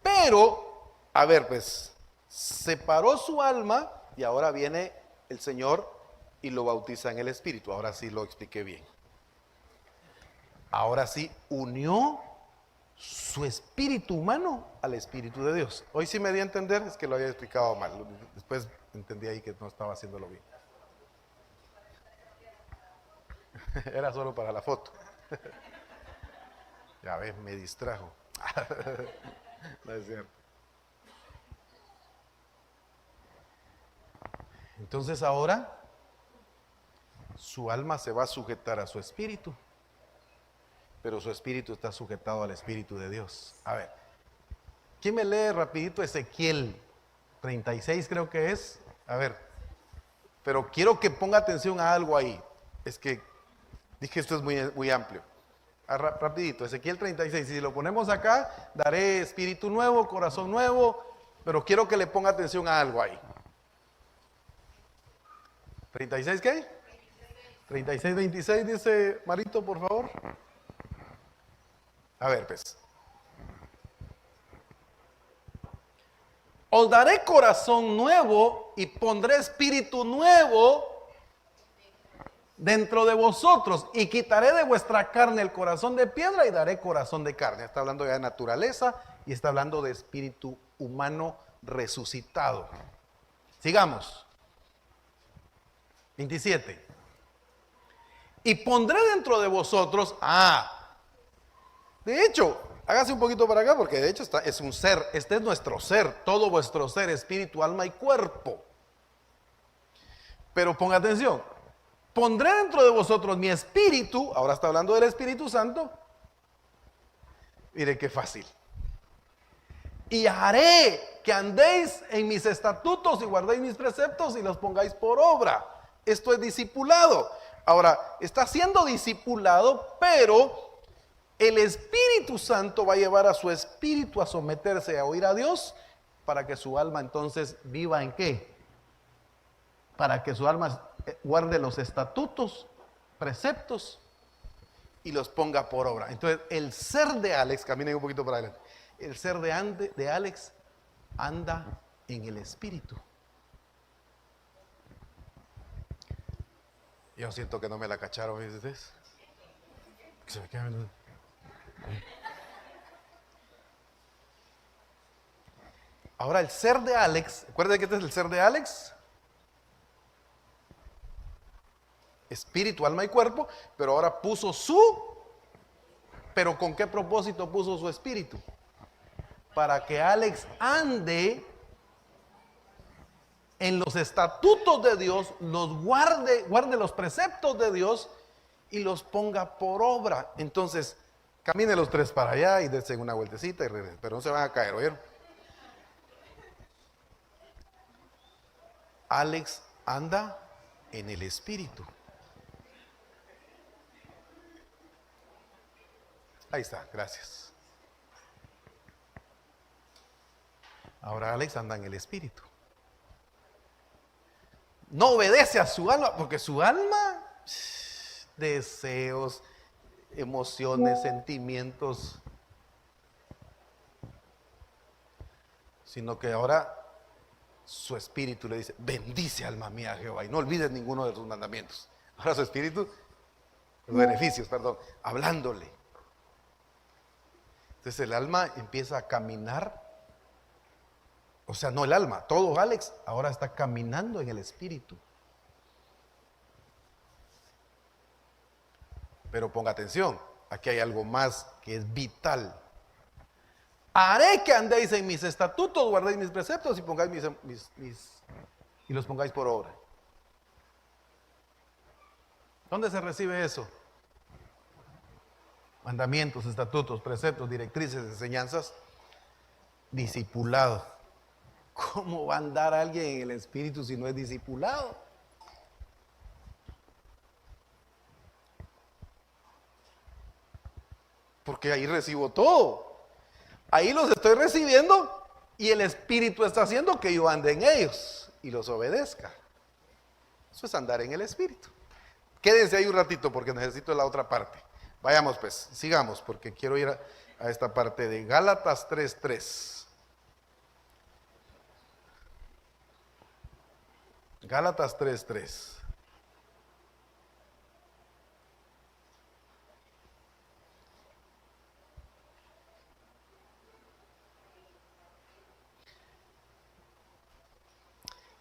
Pero, a ver, pues, separó su alma y ahora viene el Señor y lo bautiza en el Espíritu. Ahora sí lo expliqué bien. Ahora sí unió su espíritu humano al Espíritu de Dios. Hoy sí me di a entender, es que lo había explicado mal. Después entendí ahí que no estaba haciéndolo bien. Era solo para la foto. Ya ves, me distrajo. No es cierto. Entonces ahora su alma se va a sujetar a su espíritu, pero su espíritu está sujetado al Espíritu de Dios. A ver, ¿quién me lee rapidito Ezequiel 36 creo que es? A ver, pero quiero que ponga atención a algo ahí. Es que dije esto es muy amplio. Rapidito, Ezequiel 36, si lo ponemos acá, daré espíritu nuevo, corazón nuevo, pero quiero que le ponga atención a algo ahí. ¿36 qué? 36, 26 dice Marito, por favor. A ver, pues. Os daré corazón nuevo y pondré espíritu nuevo dentro de vosotros, y quitaré de vuestra carne el corazón de piedra y daré corazón de carne. Está hablando ya de naturaleza y está hablando de espíritu humano resucitado. Sigamos. 27. Y pondré dentro de vosotros, de hecho, hágase un poquito para acá porque de hecho es un ser, este es nuestro ser, todo vuestro ser, espíritu, alma y cuerpo. Pero ponga atención, pondré dentro de vosotros mi espíritu, ahora está hablando del Espíritu Santo. Mire qué fácil. Y haré que andéis en mis estatutos y guardéis mis preceptos y los pongáis por obra. Esto es discipulado. Ahora, está siendo discipulado, pero el Espíritu Santo va a llevar a su espíritu a someterse a oír a Dios para que su alma entonces viva ¿en qué? Para que su alma guarde los estatutos, preceptos y los ponga por obra. Entonces, el ser de Alex, caminen un poquito para adelante. El ser de Alex anda en el espíritu. Yo siento que no me la cacharon, ¿ves? Se me quedan. Ahora el ser de Alex, ¿recuerda que este es el ser de Alex? Espíritu, alma y cuerpo, pero ahora puso pero ¿con qué propósito puso su espíritu? Para que Alex ande en los estatutos de Dios, los guarde los preceptos de Dios y los ponga por obra. Entonces, camine los tres para allá y dense una vueltecita y regresen, pero no se van a caer, ¿oyeron? Alex anda en el espíritu. Ahí está, gracias. Ahora Alex anda en el espíritu. No obedece a su alma, porque su alma, deseos, emociones, sentimientos, sino que ahora su espíritu le dice, bendice alma mía Jehová y no olvides ninguno de sus mandamientos. Ahora su espíritu, los beneficios, hablándole. Entonces el alma empieza a caminar, o sea, no el alma, todo Alex ahora está caminando en el espíritu. Pero ponga atención, aquí hay algo más que es vital. Haré que andéis en mis estatutos, guardéis mis preceptos y pongáis y los pongáis por obra. ¿Dónde se recibe eso? Mandamientos, estatutos, preceptos, directrices, enseñanzas, discipulado. ¿Cómo va a andar alguien en el espíritu si no es discipulado? Porque ahí recibo todo. Ahí los estoy recibiendo y el espíritu está haciendo que yo ande en ellos y los obedezca. Eso es andar en el espíritu. Quédense ahí un ratito porque necesito la otra parte. Vayamos pues, sigamos porque quiero ir a esta parte de Gálatas 3:3. Gálatas 3:3.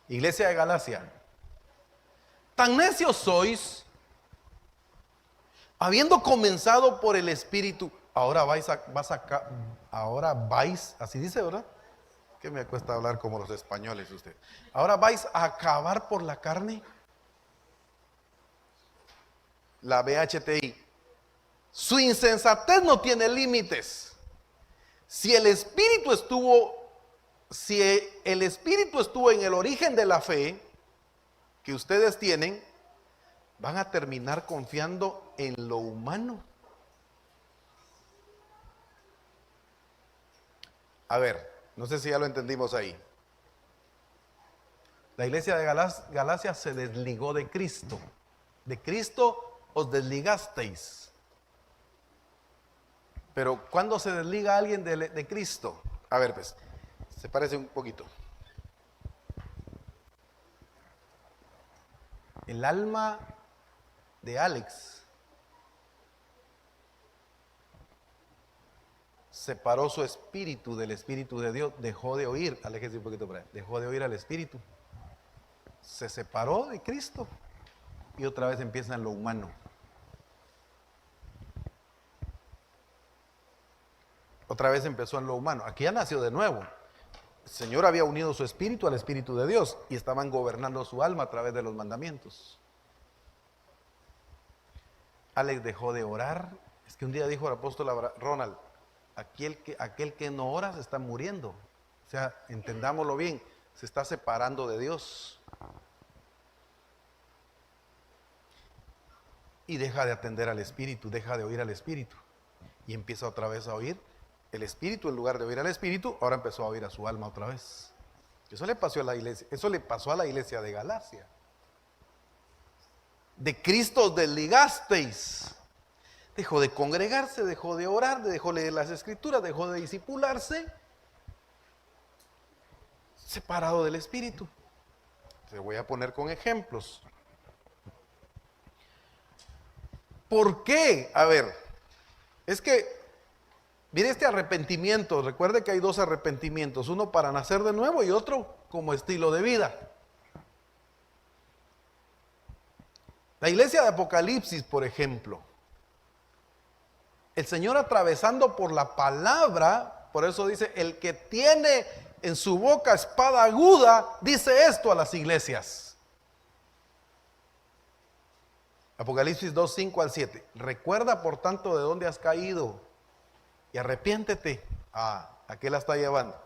Iglesia de Galacia, tan necios sois, habiendo comenzado por el Espíritu, ahora vais, así dice, ¿verdad? Que me cuesta hablar como los españoles usted. Ahora vais a acabar por la carne. La BHTI. Su insensatez no tiene límites. Si el Espíritu estuvo en el origen de la fe que ustedes tienen, van a terminar confiando en lo humano. A ver, no sé si ya lo entendimos ahí. La iglesia de Galacia se desligó de Cristo. De Cristo os desligasteis. Pero ¿cuándo se desliga alguien de Cristo? A ver, pues, se parece un poquito. El alma de Alex separó su espíritu del espíritu de Dios, dejó de oír, aléjese un poquito para allá, dejó de oír al espíritu, se separó de Cristo y otra vez empieza en lo humano. Otra vez empezó en lo humano. Aquí ya nació de nuevo. El Señor había unido su espíritu al espíritu de Dios y estaban gobernando su alma a través de los mandamientos. Alex dejó de orar. Es que un día dijo el apóstol Ronald, aquel que no ora se está muriendo. O sea, entendámoslo bien, se está separando de Dios. Y deja de atender al espíritu, deja de oír al espíritu. Y empieza otra vez a oír el espíritu, en lugar de oír al espíritu, ahora empezó a oír a su alma otra vez. Eso le pasó a la iglesia, eso le pasó a la iglesia de Galacia. De Cristo os desligasteis. Dejó de congregarse, dejó de orar, dejó de leer las escrituras, dejó de discipularse, separado del espíritu. Te voy a poner con ejemplos. ¿Por qué? A ver, es que, mire este arrepentimiento, recuerde que hay dos arrepentimientos, uno para nacer de nuevo y otro como estilo de vida. La iglesia de Apocalipsis, por ejemplo, el Señor atravesando por la palabra, por eso dice, el que tiene en su boca espada aguda, dice esto a las iglesias. Apocalipsis 2, 5 al 7. Recuerda por tanto de dónde has caído y arrepiéntete. ¿A qué la está llevando?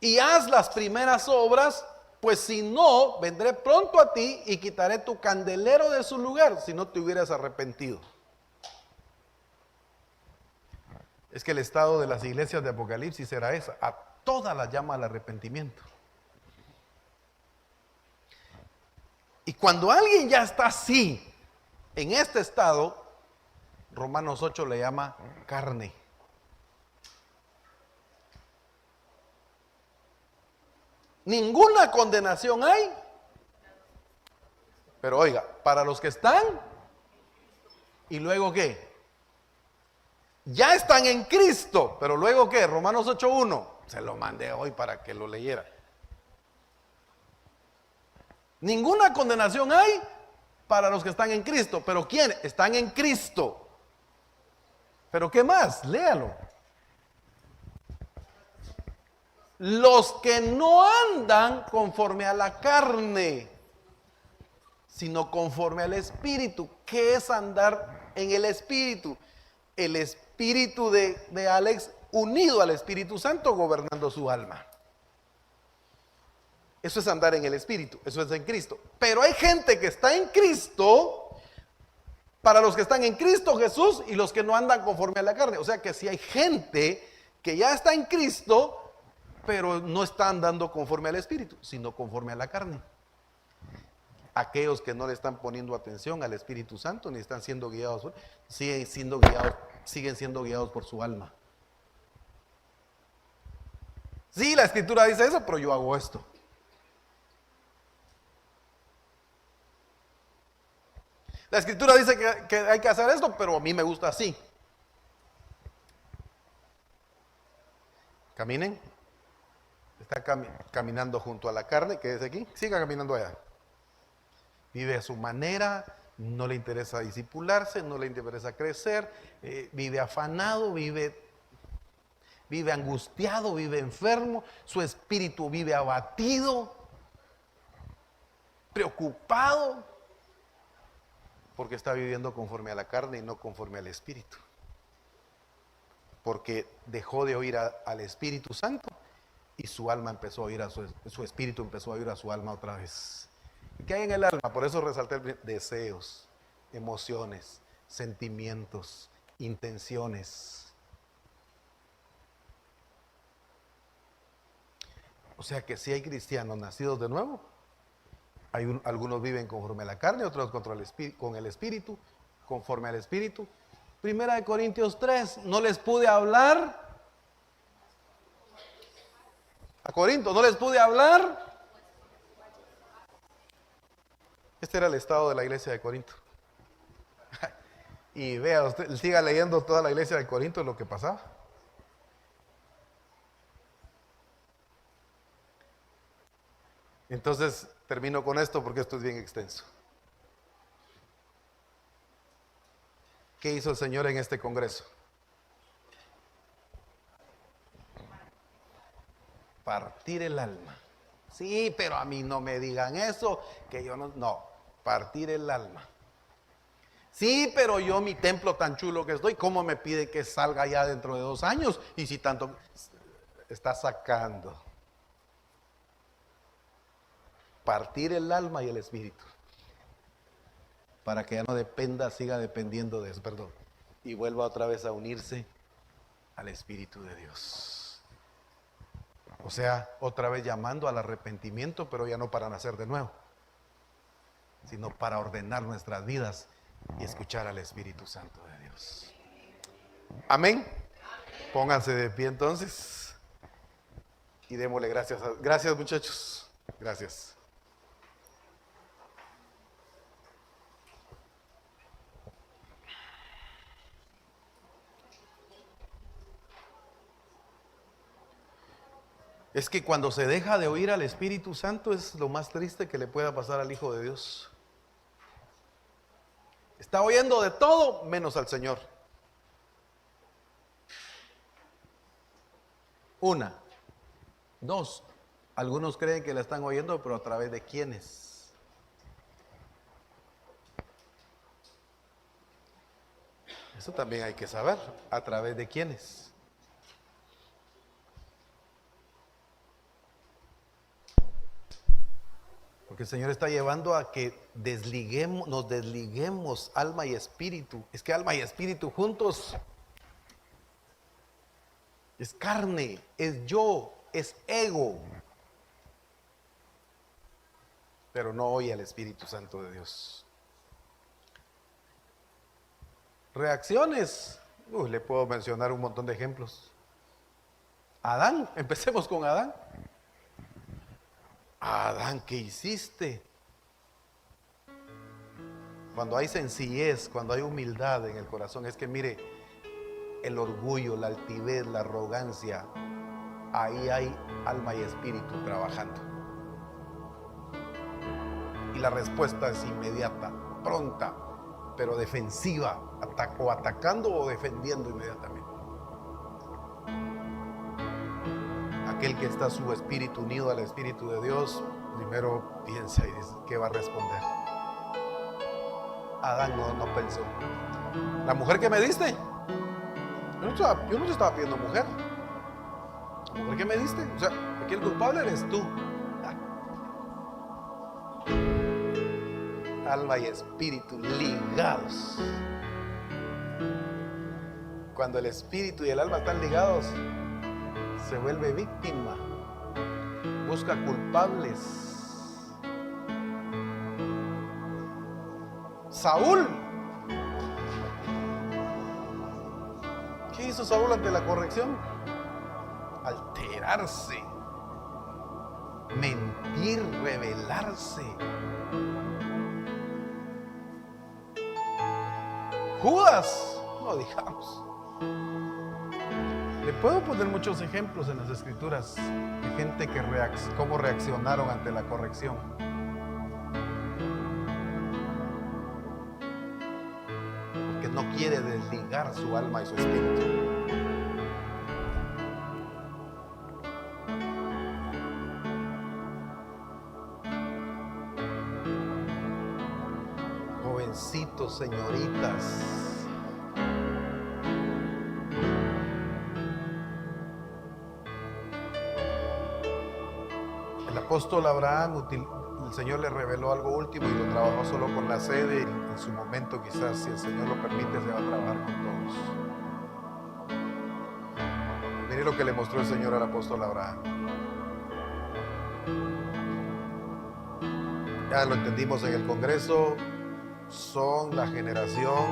Y haz las primeras obras, pues si no, vendré pronto a ti y quitaré tu candelero de su lugar, si no te hubieras arrepentido. Es que el estado de las iglesias de Apocalipsis era esa, a todas las llama al arrepentimiento. Y cuando alguien ya está así, en este estado, Romanos 8 le llama carne. Ninguna condenación hay. Pero oiga, para los que están, ¿y luego qué? Ya están en Cristo, pero luego qué? Romanos 8:1, se lo mandé hoy para que lo leyera. Ninguna condenación hay para los que están en Cristo. ¿Pero quién? Están en Cristo. ¿Pero qué más? Léalo. Los que no andan conforme a la carne, sino conforme al Espíritu. ¿Qué es andar en el Espíritu? El Espíritu de Alex unido al Espíritu Santo gobernando su alma. Eso es andar en el Espíritu, eso es en Cristo. Pero hay gente que está en Cristo, para los que están en Cristo Jesús y los que no andan conforme a la carne. O sea que si hay gente que ya está en Cristo, pero no está andando conforme al Espíritu, sino conforme a la carne. Aquellos que no le están poniendo atención al Espíritu Santo ni están siendo guiados, siguen siendo guiados por su alma. Sí, la Escritura dice eso, pero yo hago esto. La Escritura dice que hay que hacer esto, pero a mí me gusta así. Caminen. Está caminando junto a la carne, que es aquí. Siga caminando allá. Vive a su manera, no le interesa discipularse, no le interesa crecer, vive afanado, vive angustiado, vive enfermo, su espíritu vive abatido, preocupado, porque está viviendo conforme a la carne y no conforme al Espíritu. Porque dejó de oír al Espíritu Santo y su alma empezó a oír su espíritu empezó a oír a su alma otra vez. ¿Qué hay en el alma? Por eso resalté deseos, emociones, sentimientos, intenciones. O sea que si hay cristianos nacidos de nuevo, algunos viven conforme a la carne, otros con el espíritu, conforme al espíritu. Primera de Corintios 3, no les pude hablar a Corinto, no les pude hablar. Este era el estado de la iglesia de Corinto. Y vea, usted siga leyendo toda la iglesia de Corinto lo que pasaba. Entonces, termino con esto porque esto es bien extenso. ¿Qué hizo el Señor en este congreso? partir el alma. Sí, pero a mí no me digan eso, que yo no, no, partir el alma. Sí, pero yo mi templo tan chulo que estoy, ¿cómo me pide que salga ya dentro de 2 años? Y si tanto está sacando. Partir el alma y el espíritu. Para que ya no dependa, siga dependiendo de eso, perdón. Y vuelva otra vez a unirse al Espíritu de Dios. O sea, otra vez llamando al arrepentimiento, pero ya no para nacer de nuevo, sino para ordenar nuestras vidas y escuchar al Espíritu Santo de Dios. Amén. Pónganse de pie entonces y démosle gracias. Gracias, muchachos. Gracias. Es que cuando se deja de oír al Espíritu Santo es lo más triste que le pueda pasar al Hijo de Dios. Está oyendo de todo menos al Señor. Una. Dos. Algunos creen que la están oyendo, pero ¿a través de quiénes? Eso también hay que saber. ¿A través de quiénes? Porque el Señor está llevando a que nos desliguemos alma y espíritu. Es que alma y espíritu juntos es carne, es yo, es ego. Pero no oye al Espíritu Santo de Dios. Reacciones. Le puedo mencionar un montón de ejemplos. Adán, empecemos con Adán. Adán, ¿qué hiciste? Cuando hay sencillez, cuando hay humildad en el corazón, es que mire, el orgullo, la altivez, la arrogancia, ahí hay alma y espíritu trabajando. Y la respuesta es inmediata, pronta, pero defensiva, o atacando o defendiendo inmediatamente. Aquel que está su espíritu unido al Espíritu de Dios, primero piensa y dice, ¿qué va a responder? Adán no pensó. ¿La mujer que me diste? Yo no te estaba pidiendo mujer. ¿La mujer que me diste? O sea, aquí el culpable eres tú. Alma y espíritu ligados. Cuando el espíritu y el alma están ligados, se vuelve víctima, busca culpables. Saúl, ¿qué hizo Saúl ante la corrección? Alterarse, mentir, rebelarse. Judas, no digamos. Le puedo poner muchos ejemplos en las escrituras de gente que cómo reaccionaron ante la corrección. Porque no quiere desligar su alma y su espíritu. Jovencitos, señoritas, el apóstol Abraham, el Señor le reveló algo último y lo trabajó solo con la sede. En su momento, quizás, si el Señor lo permite, se va a trabajar con todos. Mire lo que le mostró el Señor al apóstol Abraham. Ya lo entendimos en el Congreso. Son la generación,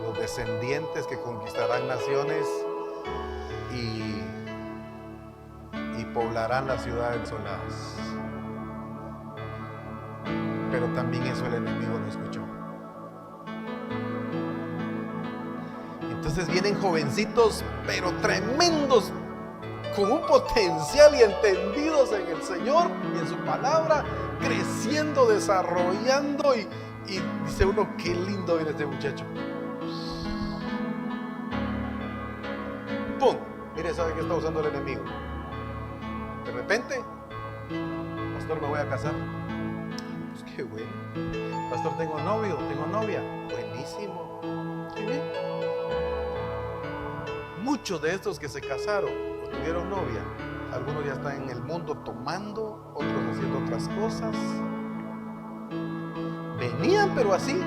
los descendientes que conquistarán naciones y poblarán las ciudades desoladas. Pero también eso el enemigo lo escuchó. Entonces vienen jovencitos, pero tremendos, con un potencial y entendidos en el Señor y en su palabra, creciendo, desarrollando, y dice uno, qué lindo viene este muchacho. ¡Pum! Mire, ¿sabe qué está usando el enemigo? De repente, pastor, me voy a casar. Pues qué bueno. Pastor, tengo novio, tengo novia. Buenísimo. Qué bien. Muchos de estos que se casaron o tuvieron novia, algunos ya están en el mundo tomando, otros haciendo otras cosas. Venían pero así.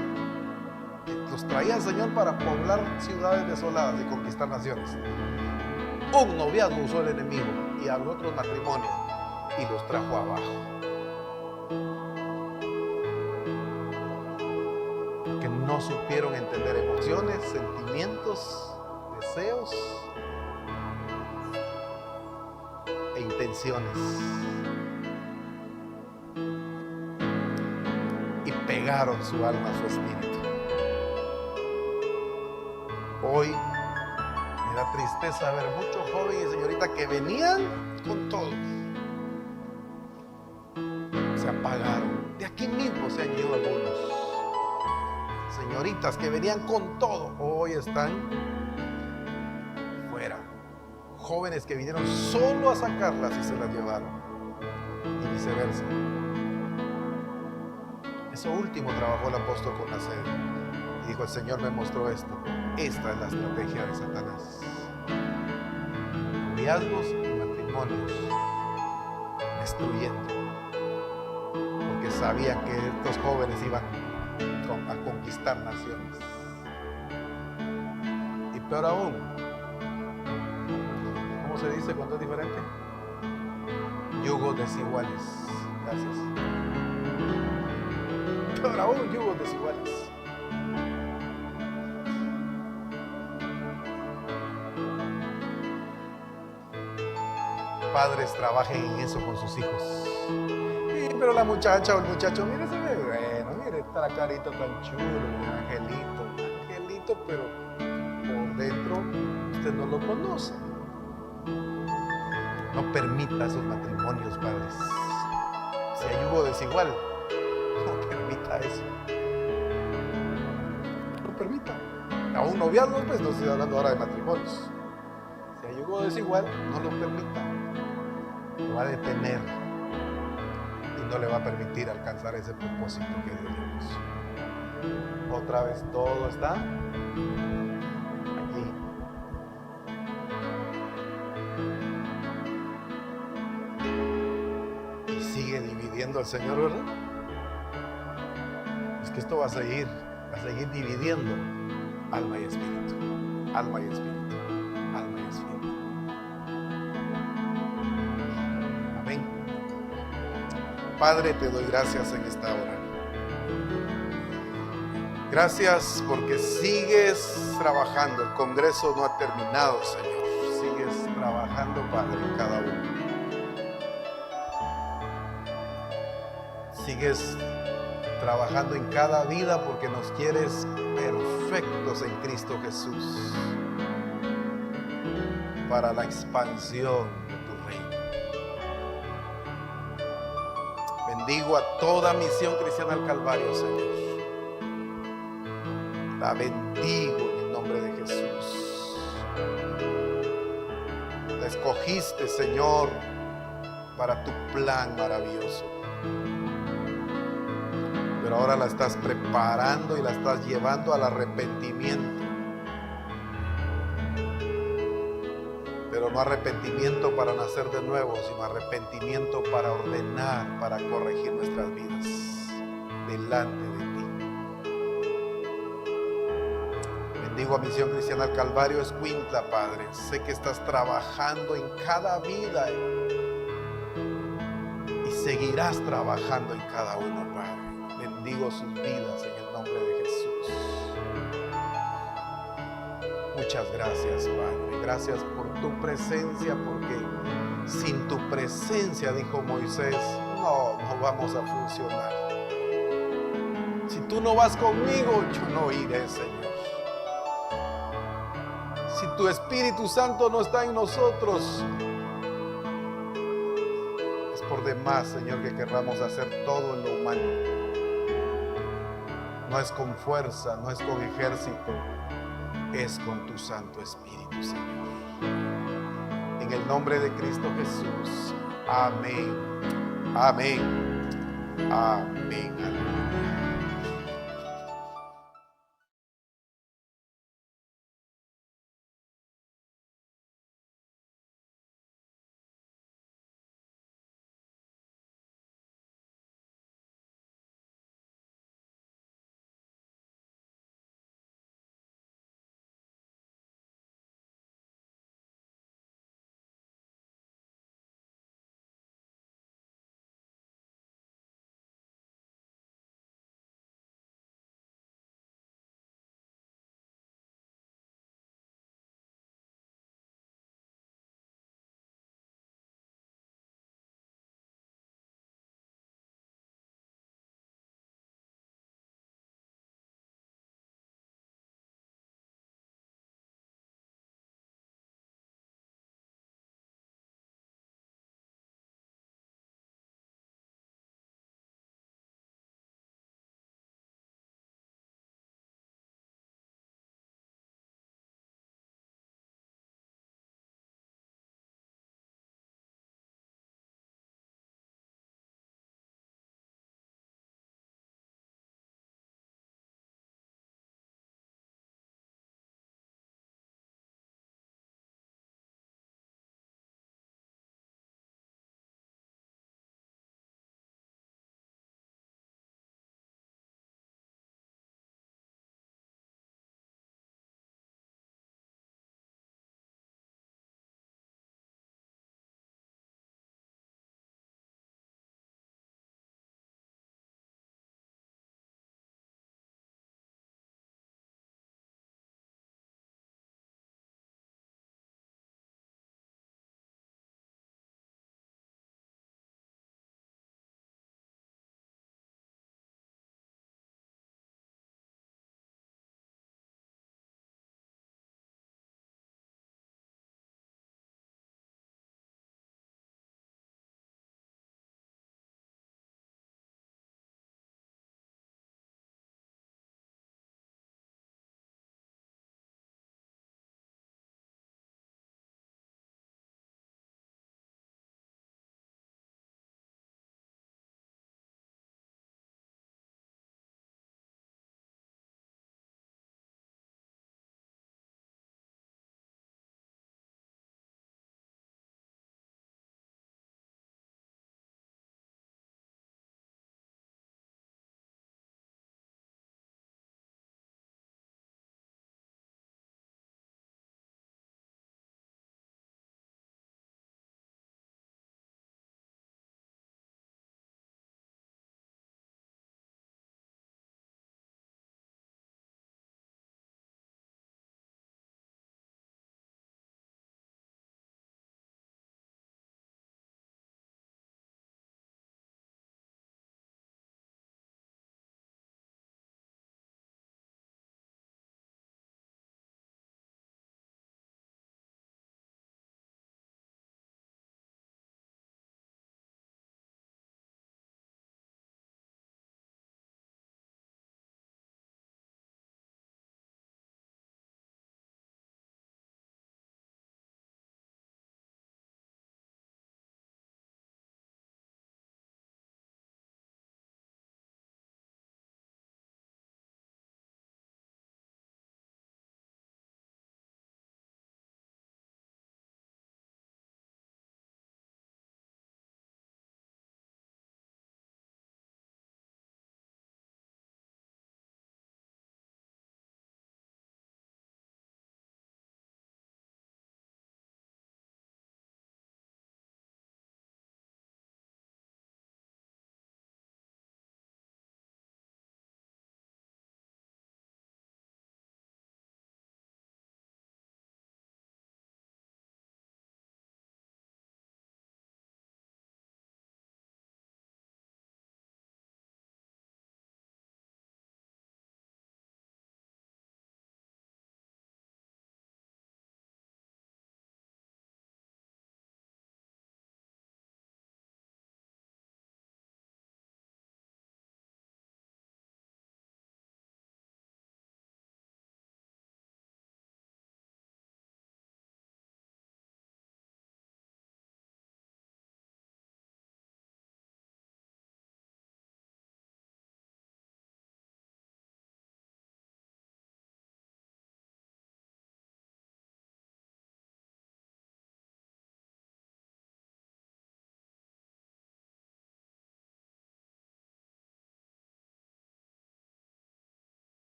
Los traía el Señor para poblar ciudades desoladas y conquistar naciones. Un noviazgo usó el enemigo y habló otros matrimonios y los trajo abajo. Que no supieron entender emociones, sentimientos, deseos e intenciones. Y pegaron su alma a su espíritu. Hoy me da tristeza ver muchos jóvenes y señoritas que venían con todo. Se apagaron. De aquí mismo se han ido algunos. Señoritas que venían con todo, hoy están fuera. Jóvenes que vinieron solo a sacarlas y se las llevaron. Y viceversa. Eso último trabajó el apóstol con la sede. Y dijo, el Señor me mostró esto. Esta es la estrategia de Satanás. Noviazgos y matrimonios destruyendo. Porque sabían que estos jóvenes iban a conquistar naciones. Y peor aún, ¿cómo se dice cuando es diferente? Yugos desiguales. Gracias. Peor aún, yugos desiguales. Padres, trabajen en eso con sus hijos. Sí, pero la muchacha o el muchacho, mire, se ve bueno, mire, está la carita tan chulo, angelito, pero por dentro usted no lo conoce. No permita esos matrimonios, padres. Si hay yugo desigual, no permita eso. No permita. A un noviazgo, pues no estoy hablando ahora de matrimonios. Si hay yugo desigual, no lo permita. Lo va a detener y no le va a permitir alcanzar ese propósito que Dios le puso. Otra vez todo está aquí. Y sigue dividiendo al Señor, ¿verdad? Es que esto va a seguir dividiendo alma y espíritu, alma y espíritu, alma y espíritu. Padre, te doy gracias en esta hora. Gracias porque sigues trabajando. El Congreso no ha terminado, Señor. Sigues trabajando, Padre, en cada uno. Sigues trabajando en cada vida porque nos quieres perfectos en Cristo Jesús para la expansión de tu reino. Bendigo a toda Misión Cristiana al Calvario, Señor. La bendigo en el nombre de Jesús. La escogiste, Señor, para tu plan maravilloso. Pero ahora la estás preparando y la estás llevando al arrepentimiento. Pero no arrepentimiento para nacer de nuevo, sino arrepentimiento para ordenar, para corregir nuestras vidas delante de ti. Bendigo a Misión Cristiana al Calvario Escuintla, Padre. Sé que estás trabajando en cada vida y seguirás trabajando en cada uno, Padre. Bendigo sus vidas en el nombre de Jesús. Muchas gracias, Padre. Gracias por tu presencia, porque sin tu presencia, dijo Moisés, no vamos a funcionar. Si tú no vas conmigo, yo no iré, Señor. Si tu Espíritu Santo no está en nosotros, es por demás, Señor, que querramos hacer todo en lo humano. No es con fuerza, no es con ejército, es con tu Santo Espíritu, Señor. En el nombre de Cristo Jesús. Amén. Amén. Amén.